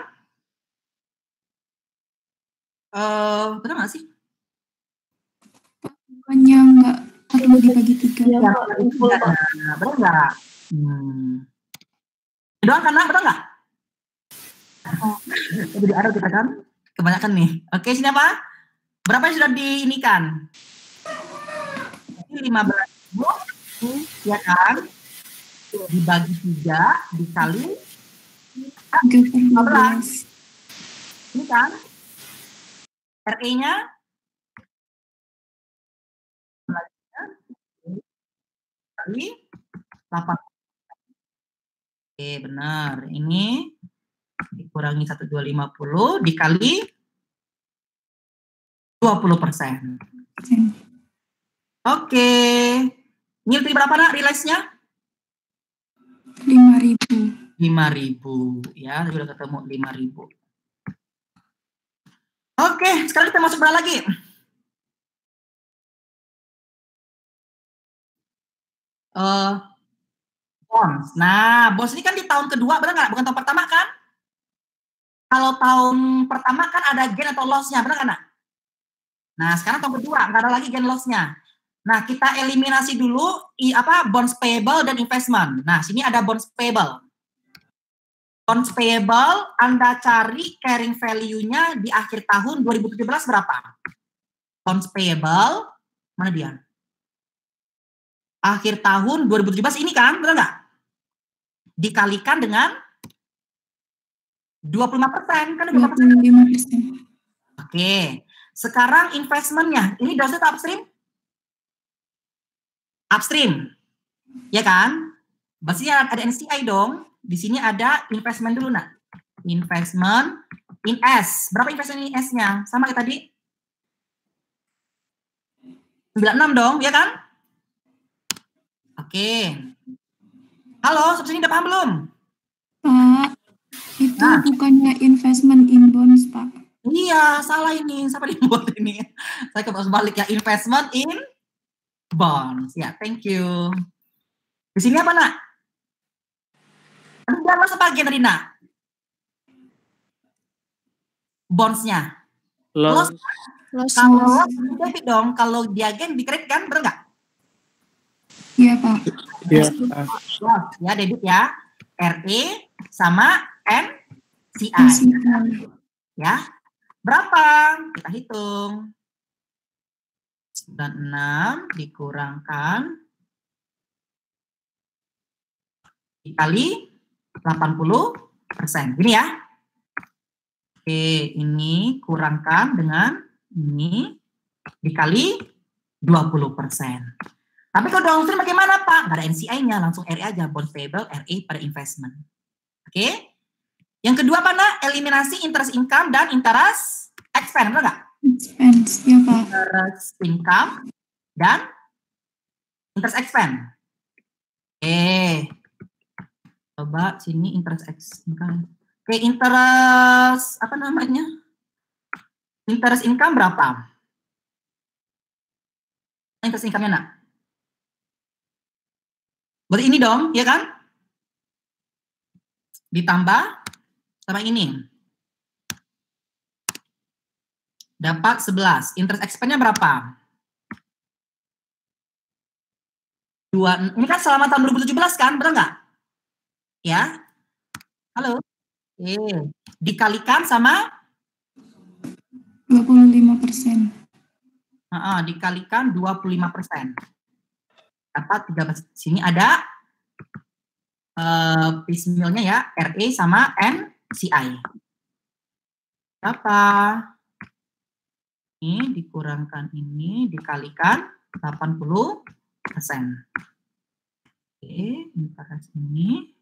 benar nggak sih? Bukannya nggak perlu dibagi 3. Benar nggak? Doang kan, betul nggak? Jadi ada kita kan kebanyakan nih. Oke, sini apa? Berapa yang sudah diinikan? 15.000, ya kan? Dibagi 3 dikali 3/12. ini kan? RE-nya kali 8. Oke, benar. Ini dikurangi 1.250 dikali 20%. Oke. Nilai berapa nak realize-nya? 5.000. 5.000 ya, tadi udah ketemu 5.000. Oke, sekarang kita masuk berapa lagi? Bonds. Nah, bonds ini kan di tahun kedua, benar nggak? Bukan tahun pertama kan? Kalau tahun pertama kan ada gain atau loss-nya, benar nggak? Nah, sekarang tahun kedua nggak ada lagi gain loss-nya. Nah, kita eliminasi dulu bonds payable dan investment. Nah, sini ada bonds payable. Bonds payable, Anda cari carrying value-nya di akhir tahun 2017 berapa? Bonds payable, mana dia? Akhir tahun 2017 ini kan, benar nggak? Dikalikan dengan 25%, kan 25%. Oke, sekarang investmentnya, ini downstream atau upstream? Upstream, ya kan? Berarti ada NCI dong. Di sini ada investment dulu, nak. Investment in S. Berapa investment in S-nya? Sama kayak tadi? 96 dong, ya kan? Oke. Halo, sampai sini udah paham belum? Pak, itu bukannya investment in bonds, Pak. Iya, salah ini. Siapa yang buat ini? Saya kembali balik ya. Investment in bonds. Ya, thank you. Di sini apa, nak? Ada loss apa again tadi, nak? Bonds-nya. Loss. Kalau debit dong, kalau dia gain di kredit kan, bener nggak? Iya, Pak. Iya, Ya, debit ya. RE sama NCI. Ya. Berapa? Kita hitung. 96 dikurangkan dikali 80%. Gini ya. Oke, ini kurangkan dengan ini dikali 20%. Tapi kalau downstream bagaimana, Pak? Nggak ada NCI-nya, langsung RE aja. Bonds payable, RE pada investment. Oke. Yang kedua apa, nak? Eliminasi interest income dan interest expense, benar nggak? Expense, ya, Pak. Interest income dan interest expense. Oke. Coba sini interest expense. Oke, interest, apa namanya? Interest income berapa? Interest income-nya, nak? Berarti ini dong, ya kan? Ditambah sama ini. Dapat 11. Interest expense-nya berapa? 2. Ini kan selama tahun 2017 kan, benar nggak? Ya. Halo? Oke. Dikalikan sama? 25%. Dikalikan 25%. Dapat 13. Sini ada piecemeal-nya ya, RE sama NCI. Berapa? Ini dikurangkan ini dikalikan 80%. Oke, interest ini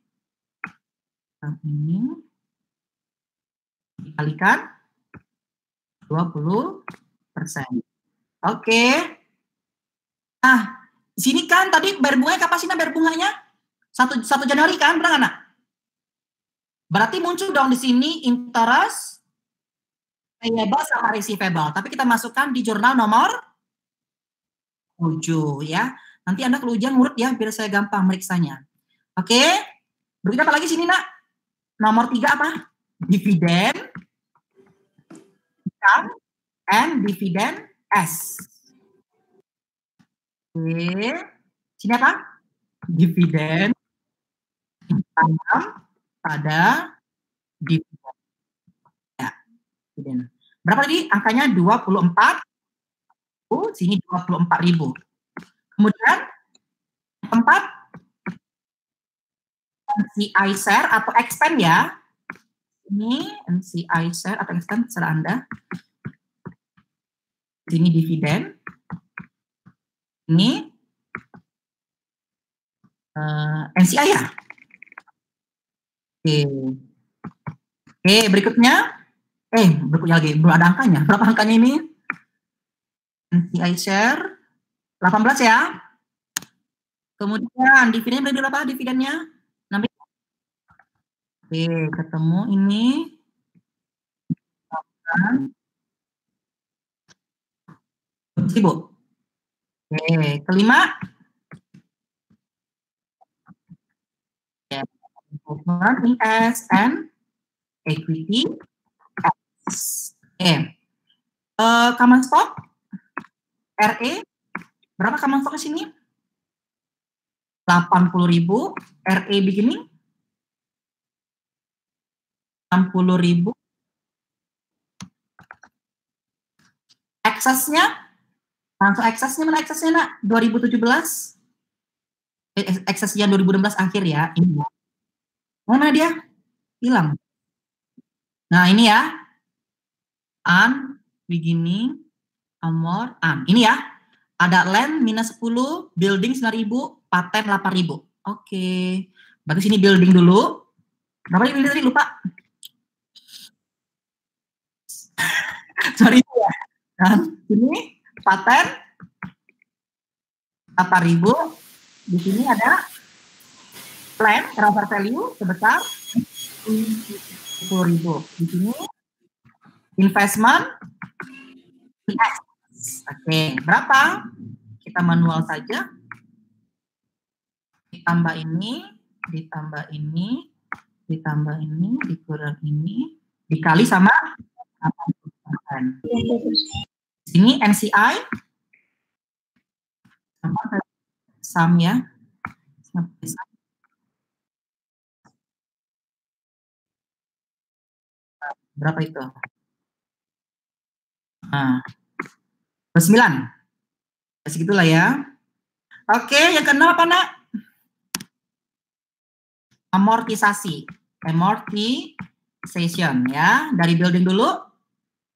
dikalikan 20%. Oke. Nah, di sini kan tadi bayar bunganya kapan sih, bayar bunganya? 1 Januari kan, benar nggak? Berarti muncul dong di sini interest payable sama receivable. Tapi kita masukkan di jurnal nomor 7 ya. Nanti Anda kalau ujian ngurut ya, biar saya gampang meriksanya. Oke. Berikut apa lagi sini, nak? Nomor 3 apa? Dividen income and dividend S. Oke. Sini apa? Dividen income pada dividen. Ya, dividen. Berapa tadi? Angkanya 24 sini 24.000. Kemudian tempat NCI share atau expand ya. Ini NCI share atau expand terserah Anda. Sini dividen. Ini NCI ya. Oke, berikutnya. Berikutnya lagi, belum ada angkanya. Berapa angkanya ini? NCI share 18 ya. Kemudian dividen berapa dividennya? 6. Oke, ketemu ini. Ibu. Oke, kelima. Invest and equity. Common stock RE berapa common stock di sini? 80.000. RE beginning 60.000. Eksesnya langsung eksesnya mana eksesnya nak? 2017. Eksesnya 2016 akhir ya. Ini. Mana dia? Hilang. Nah, ini ya. Beginning, amor, Ini ya. Ada land minus 10, building 9.000, paten 8.000. Oke. Berarti sini building dulu. Berapa building tadi? Lupa. Sorry ya. Dan ini paten 8.000. Di sini ada land transfer value sebesar 10.000. Di sini investment. Oke, berapa? Kita manual saja. Ditambah ini, ditambah ini, ditambah ini, dikurang ini, dikali sama 80%. Ini NCI sama sum ya. Berapa itu? Nah, 9. Segitulah ya. Oke, yang keenam apa nak? Amortisasi. Amortization ya. Dari building dulu.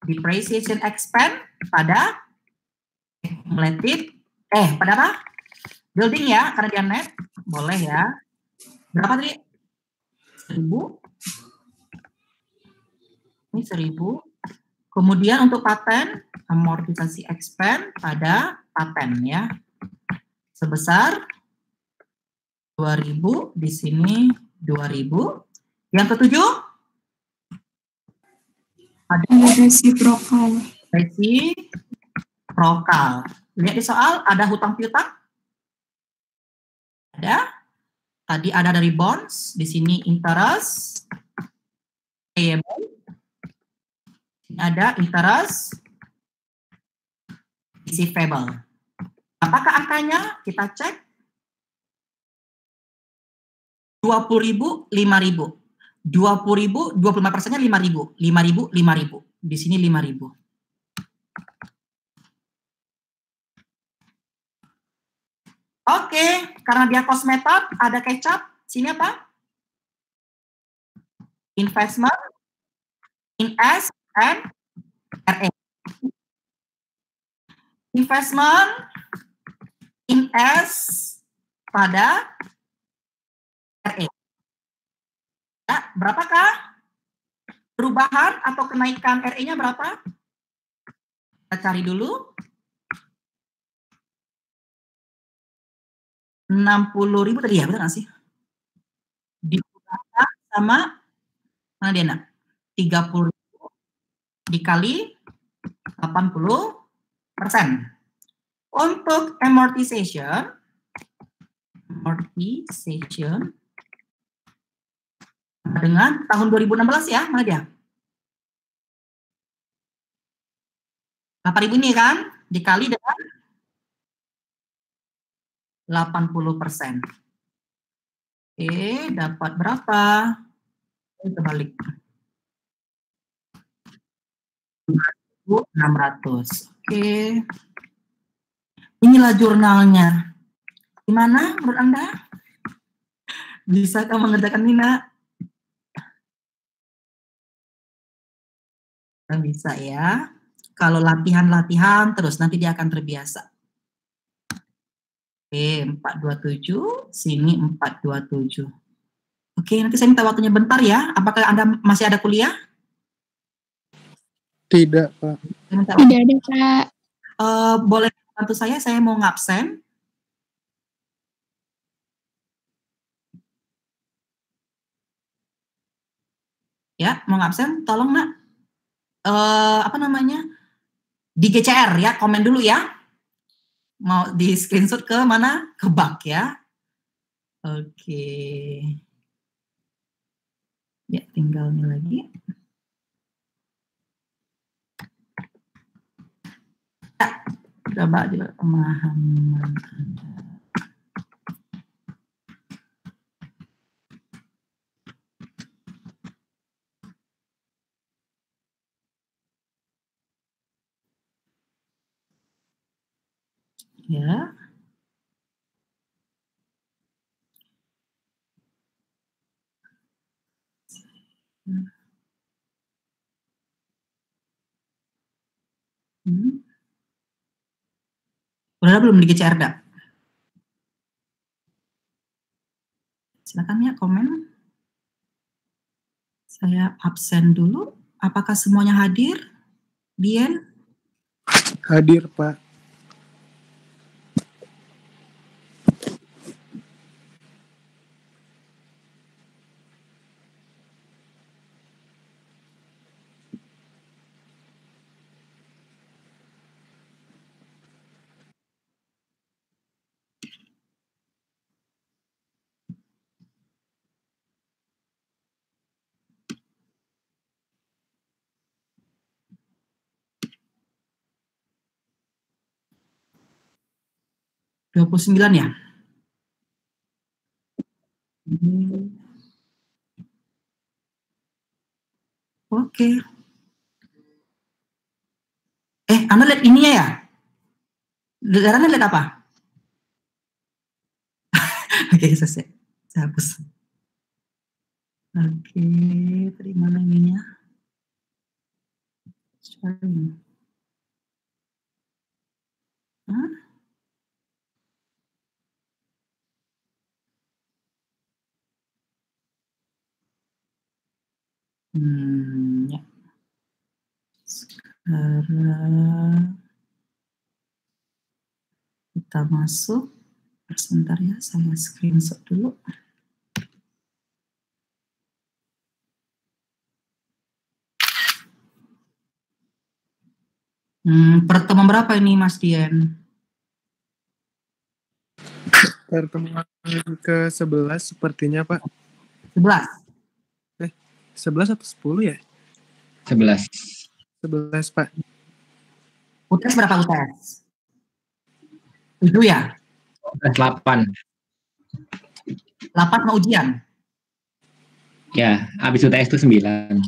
Depreciation expense pada accumulated. Pada apa? Building ya, karena dia net. Boleh ya. Berapa tadi? 1.000. Ini 1.000. Kemudian untuk paten, amortisasi expense pada paten ya. Sebesar 2.000, di sini 2.000. Yang ketujuh ada resiprokal. Resiprokal. Lihat di soal, ada hutang piutang? Ada. Tadi ada dari bonds, di sini interest payable. Ada interest receivable. Apakah angkanya? Kita cek. 20.000, 5.000. 20.000, 25%-nya 5.000. 5.000, 5.000. Di sini 5.000. Oke, karena dia cost method, ada kecap. Sini apa? Investment in S and RE. Investment in S pada RE. Ya, berapakah perubahan atau kenaikan RE-nya berapa? Kita cari dulu. 60.000 tadi ya, benar nggak sih? Dikurangi sama mana dia nak? 30.000 dikali 80%. Untuk amortization dengan tahun 2016 ya, mana dia? 8.000 ini kan, dikali dengan 80%. Oke, dapat berapa? Kita balik. 2.600. Oke. Inilah jurnalnya. Gimana menurut Anda? Bisakah mengerjakan ini, Nak? Bisa ya. Kalau latihan-latihan terus nanti dia akan terbiasa. Oke, 427, sini 427. Oke, nanti saya minta waktunya bentar ya. Apakah Anda masih ada kuliah? Tidak, Pak. Tidak ada, Kak. Boleh bantu saya mau ngabsen. Ya, mau ngabsen, tolong Nak. Apa namanya? Di GCR ya, komen dulu ya. Mau di screenshot ke mana? Ke bak ya. Oke. Ya, tinggal ini lagi. Ya, coba juga pemahaman Anda. Ya. Udah belum di GCR, Dak? Silakan ya komen. Saya absen dulu. Apakah semuanya hadir? Bien? Hadir, Pak. Dua 29 ya? Oke. Anda lihat ininya ya? Anda lihat apa? Oke, saya hapus. Oke, tadi mana ininya? Sharing. Hah? Ya. Sekarang kita masuk. Sebentar ya, saya screenshot dulu. Pertemuan berapa ini, Mas Dian? Pertemuan ke-11 sepertinya, Pak. 11? 11 atau 10 ya? 11. 11, Pak. UTS berapa UTS? 7 ya? 8. 8 mau ujian? Ya, habis UTS itu 9.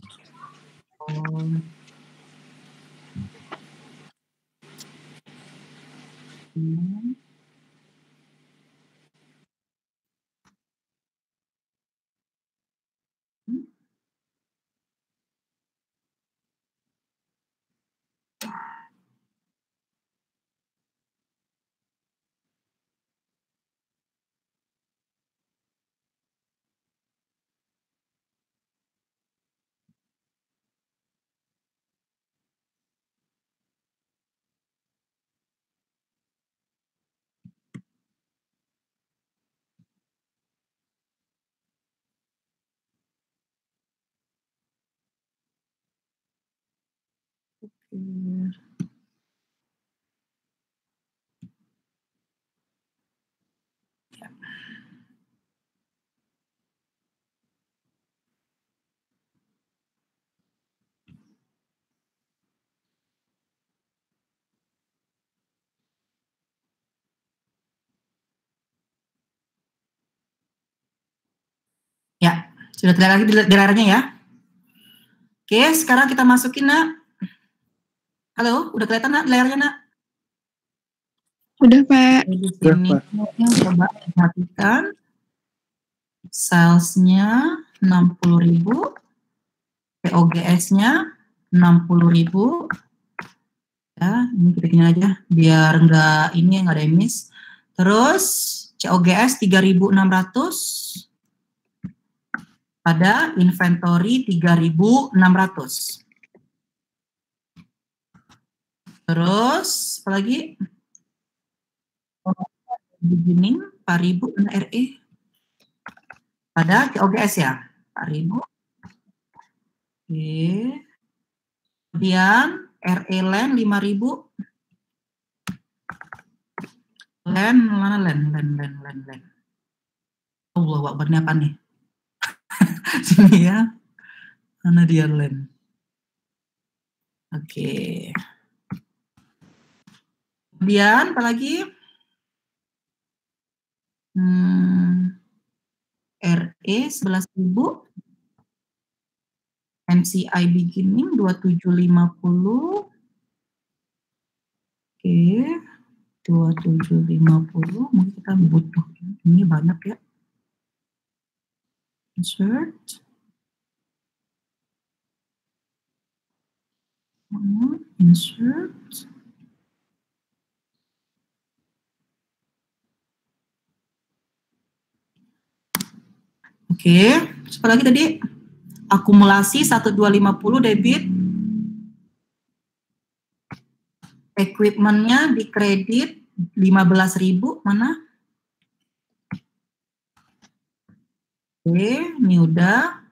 Ya, sudah terlihat lagi di layarnya ya. Oke, sekarang kita masukin, Nak. Halo, udah kelihatan, Nak, layarnya, Nak? Udah, Pak. Di sini coba perhatikan salesnya 60.000, POGS-nya 60.000. Ya, ini kita gini aja biar nggak ada yang miss. Terus COGS 3.600, ada inventory 3.600. Terus apa lagi? Beginning 4.000 RE. Pada COGS ya, 4.000. Oke. Kemudian RE land 5.000. Land mana land? Allah Akbar, ini apa nih? Sini ya. Mana dia land? Oke. Kemudian apa lagi? RE 11.000. NCI beginning 2750. Oke. 2750. Mungkin kita butuh. Ini banyak ya. Insert. Insert. Oke, apa lagi tadi? Akumulasi 1250 debit. Equipment-nya di kredit 15.000, mana? Oke, ini udah.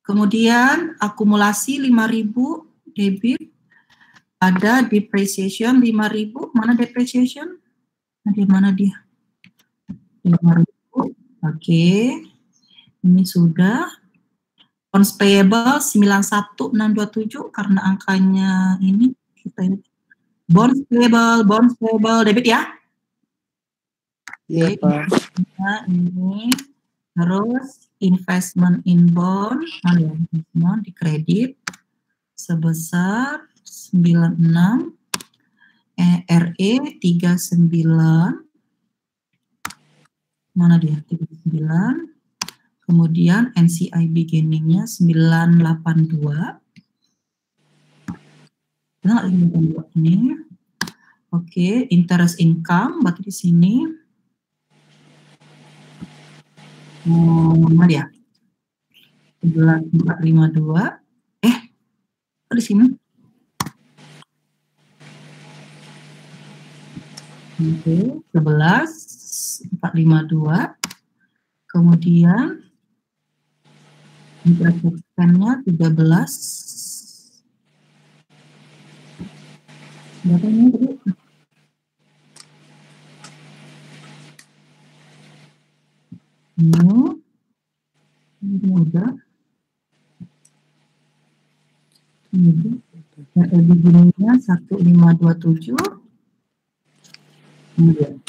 Kemudian akumulasi 5.000 debit. Ada depreciation 5.000, mana depreciation? Mana dia? 5.000. Oke. Ini sudah. Bonds payable 91627 karena angkanya ini kita ini. Bonds payable debit ya. Iya, Pak. Nah, ini terus investment in bond, investment di kredit sebesar 96, RE 39, mana dia 39, kemudian NCI beginning-nya 982, benar nggak ini? Oke, interest income berarti di sini. Mana dia? 11.452. Di sini. Oke, 11.452. Kemudian interest expense-nya 13. Berapa ini tadi? Ini udah. Begininya 1527. Kemudian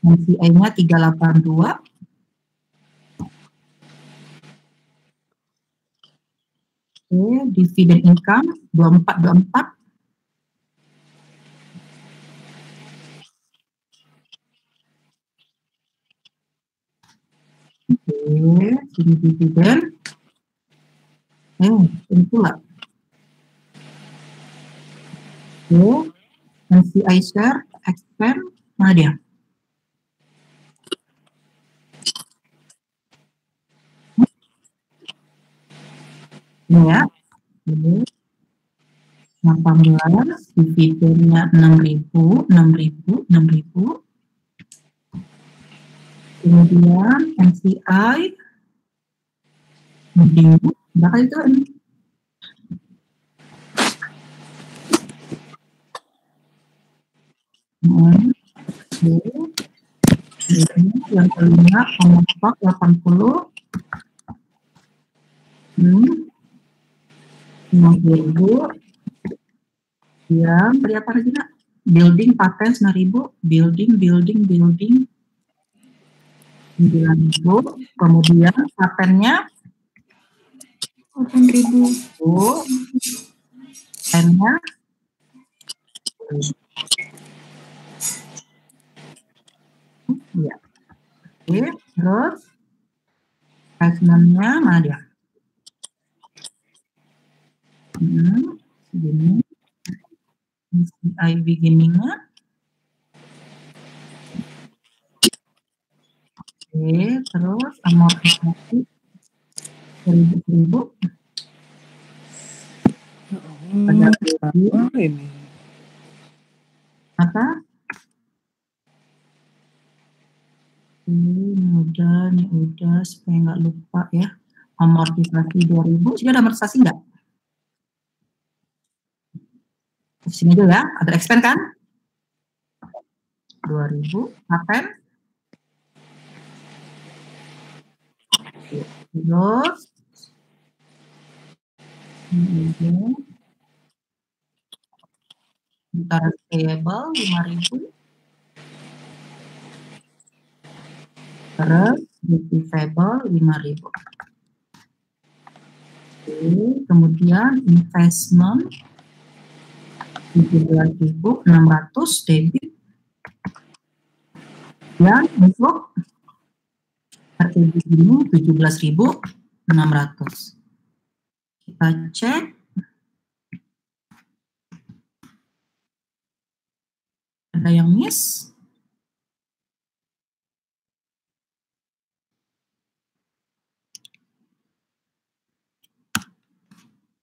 NCI-nya 382. Oke, dividend income 2424. Oke, sini dividen. Ini pula. Oke, NCI share, expense, mana dia? Ini ya. Oke. 18, dividennya 6.000. Kemudian NCI berapa itu ini? Yang kelima pengokok 80. 50.000. Ya, beli apa lagi nak? Building paten 9.000. Building 9.000. Kemudian patennya 8.000. patennya Ya. Oke, terus investment-nya mana dia? Segini. NCI beginning-nya. Oke, terus amortisasi 1.000. Ada apa ini? apa? Ini udah supaya nggak lupa ya. Amortisasi 2.000. Sini ada amortisasi nggak? Di sini dulu ya. Ada expense kan? 2.000. Paten. Terus ini interest payable 5.000. Terus receivable 5.000. Oke, kemudian investment 17.600 debit. Dan untuk RTB ini 17.600. Kita cek. Ada yang miss?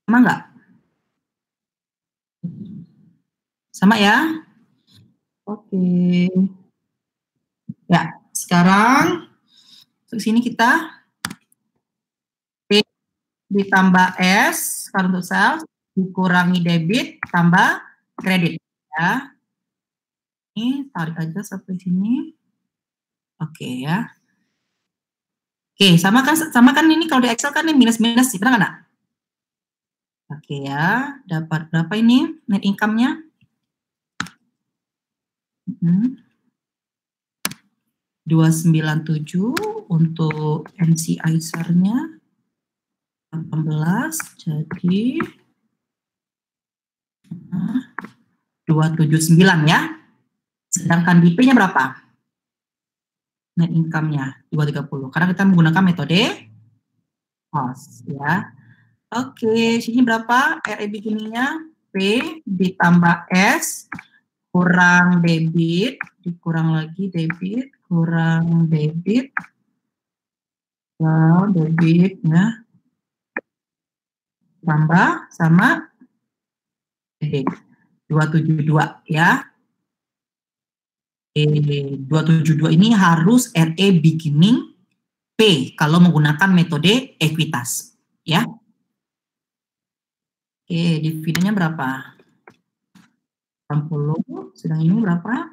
Sama nggak? Sama ya? Oke. Ya, sekarang ke sini kita P ditambah S, current sales, dikurangi debit, tambah kredit. Ya. Ini tarik aja sampai sini. Oke ya. Oke, sama kan ini kalau di Excel kan ini minus-minus, benar nggak? Oke ya, dapat berapa ini net income-nya? 297 untuk NCI SAR-nya 18, jadi 279 ya. Sedangkan DP-nya berapa? Net income-nya 230. Karena kita menggunakan metode cost ya. Oke, sini berapa? RE beginning-nya P ditambah S kurang debit, dikurang lagi debit, kurang debit, ya debit ya, tambah sama debit 272 ya. 272 ini harus RE beginning P kalau menggunakan metode ekuitas ya. Oke, dividennya berapa? 60, sedang ini berapa?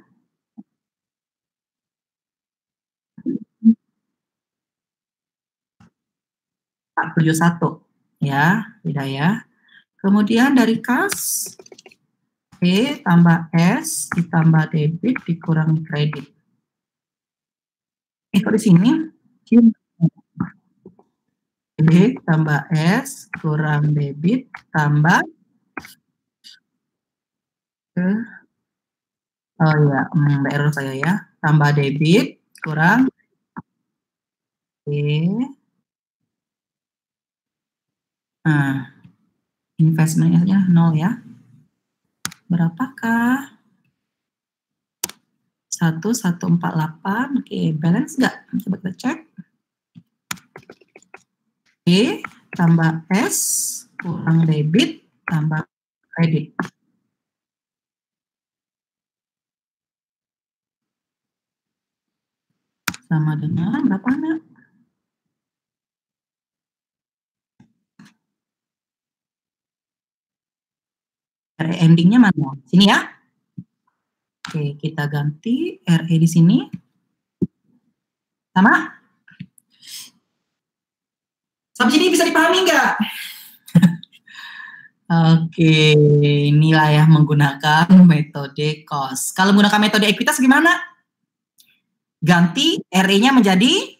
471 ya, beda ya. Kemudian dari kas P tambah S ditambah debit dikurangi kredit. Kok di sini? Debit tambah S kurang debit tambah oh ya, error saya ya. Tambah debit kurang investmentnya 0 ya. Berapakah? 1148. Oke, balance nggak? Coba kita cek. P tambah S kurang debit tambah kredit. Sama dengan berapa nak? RE endingnya mana? Sini ya. Oke, kita ganti RE di sini. Sama? Sampai sini bisa dipahami nggak? Oke, inilah ya menggunakan metode cost. Kalau menggunakan metode ekuitas gimana? Ganti RE-nya menjadi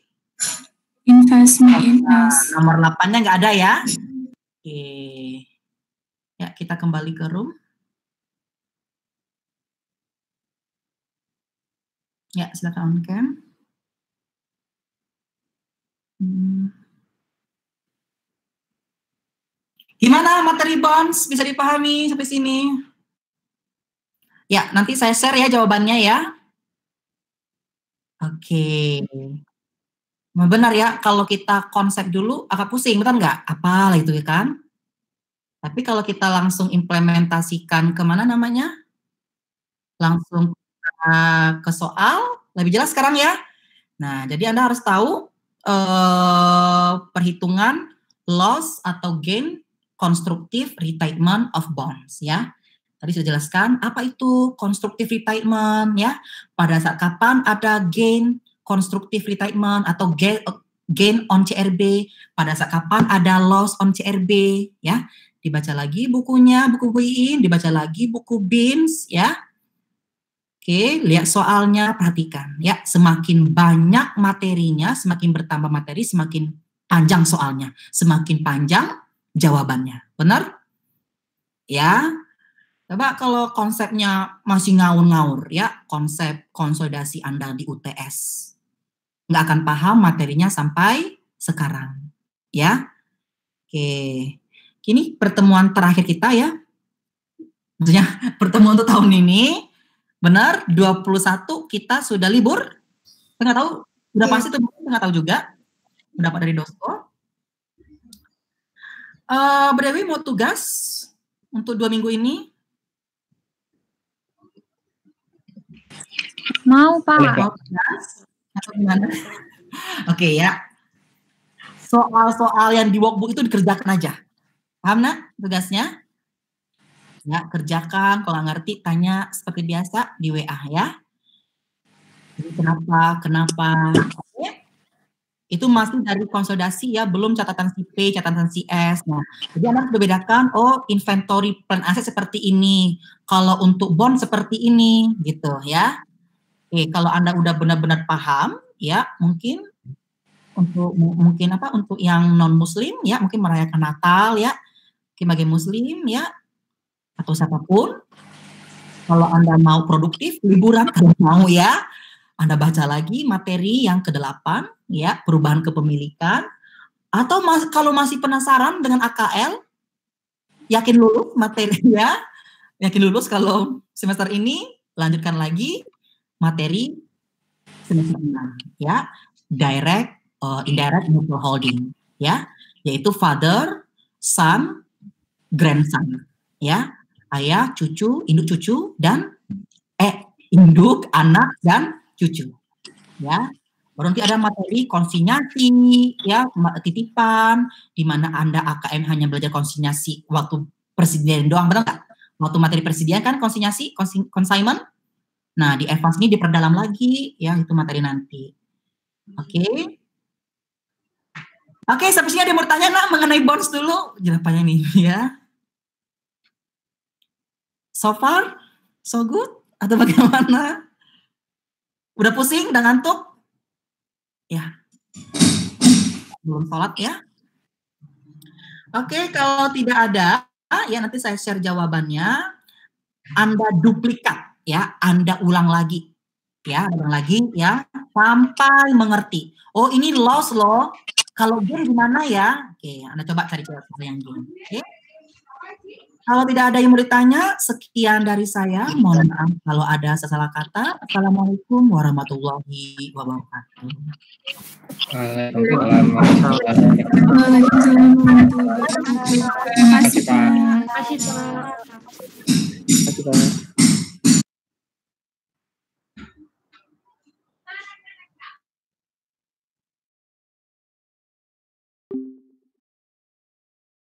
Investment invest. nomor 8-nya nggak ada ya. Oke. Ya, kita kembali ke room. Ya, silakan on cam. Gimana materi bonds? Bisa dipahami sampai sini? Ya, nanti saya share ya jawabannya ya. Oke. Benar ya, kalau kita konsep dulu agak pusing, betul nggak? Apalah itu ya kan? Tapi kalau kita langsung implementasikan kemana namanya? Langsung ke soal, lebih jelas sekarang ya. Nah, jadi Anda harus tahu perhitungan loss atau gain constructive retirement of bonds ya. Tadi sudah jelaskan apa itu constructive retirement ya. Pada saat kapan ada gain constructive retirement atau gain on CRB, pada saat kapan ada loss on CRB ya. Dibaca lagi bukunya, buku BIN, dibaca lagi buku BINS ya. Oke, lihat soalnya, perhatikan ya. Semakin banyak materinya, semakin bertambah materi, semakin panjang soalnya, semakin panjang jawabannya. Benar? Ya. Coba kalau konsepnya masih ngawur-ngawur ya, konsep konsolidasi Anda di UTS. Nggak akan paham materinya sampai sekarang. Ya. Oke. Ini pertemuan terakhir kita ya. Maksudnya pertemuan untuk tahun ini. Benar, 21 kita sudah libur. Saya nggak tahu, udah pasti tuh, nggak tahu juga. Pendapat dari Dosko. Berdewi mau tugas untuk 2 minggu ini? Mau, Pak. Mau tugas? Atau gimana? Oke ya. Soal-soal yang di workbook itu dikerjakan aja. Paham nak tugasnya? Ya, kerjakan, kalau ngerti tanya seperti biasa di WA ya. Jadi kenapa. Oke. Itu masih dari konsolidasi ya, belum catatan si P, catatan si S. Nah, jadi Anda harus membedakan, oh inventory plan aset seperti ini, kalau untuk bond seperti ini, gitu ya. Oke, kalau Anda udah benar-benar paham, ya mungkin untuk yang non Muslim ya, mungkin merayakan Natal ya, bagi Muslim ya, atau siapapun, kalau Anda mau produktif, liburan, kalau mau ya, Anda baca lagi materi yang ke-8, ya, perubahan kepemilikan, atau kalau masih penasaran dengan AKL, yakin lulus materinya, yakin lulus kalau semester ini, lanjutkan lagi materi semester 6, ya, direct, indirect mutual holding, ya, yaitu father, son, grandson, ya, ayah, cucu, induk cucu, dan induk, anak, dan cucu. Ya, baru nanti ada materi konsinyasi, ya, titipan, di mana Anda AKM hanya belajar konsinyasi waktu persediaan doang, betul nggak? Waktu materi persediaan kan konsinyasi, consignment. Nah, di advance ini diperdalam lagi, ya, itu materi nanti. Oke. Oke, sampai sini ada yang mau tanya nak mengenai bonds dulu? Jawabannya nih, ya. So far, so good? Atau bagaimana? Udah pusing, udah ngantuk? Ya. Belum sholat ya? Oke, kalau tidak ada, ya nanti saya share jawabannya. Anda duplikat, ya. Anda ulang lagi. Ya, ulang lagi, ya. Sampai mengerti. Oh, ini loss loh. Kalau gain gimana ya? Oke, Anda coba cari jawaban yang gain. Oke. Kalau tidak ada yang mau ditanya, sekian dari saya. Mohon maaf kalau ada salah kata. Assalamualaikum warahmatullahi wabarakatuh. Waalaikumsalam warahmatullahi wabarakatuh. Terima kasih, Pak. Terima kasih, Pak.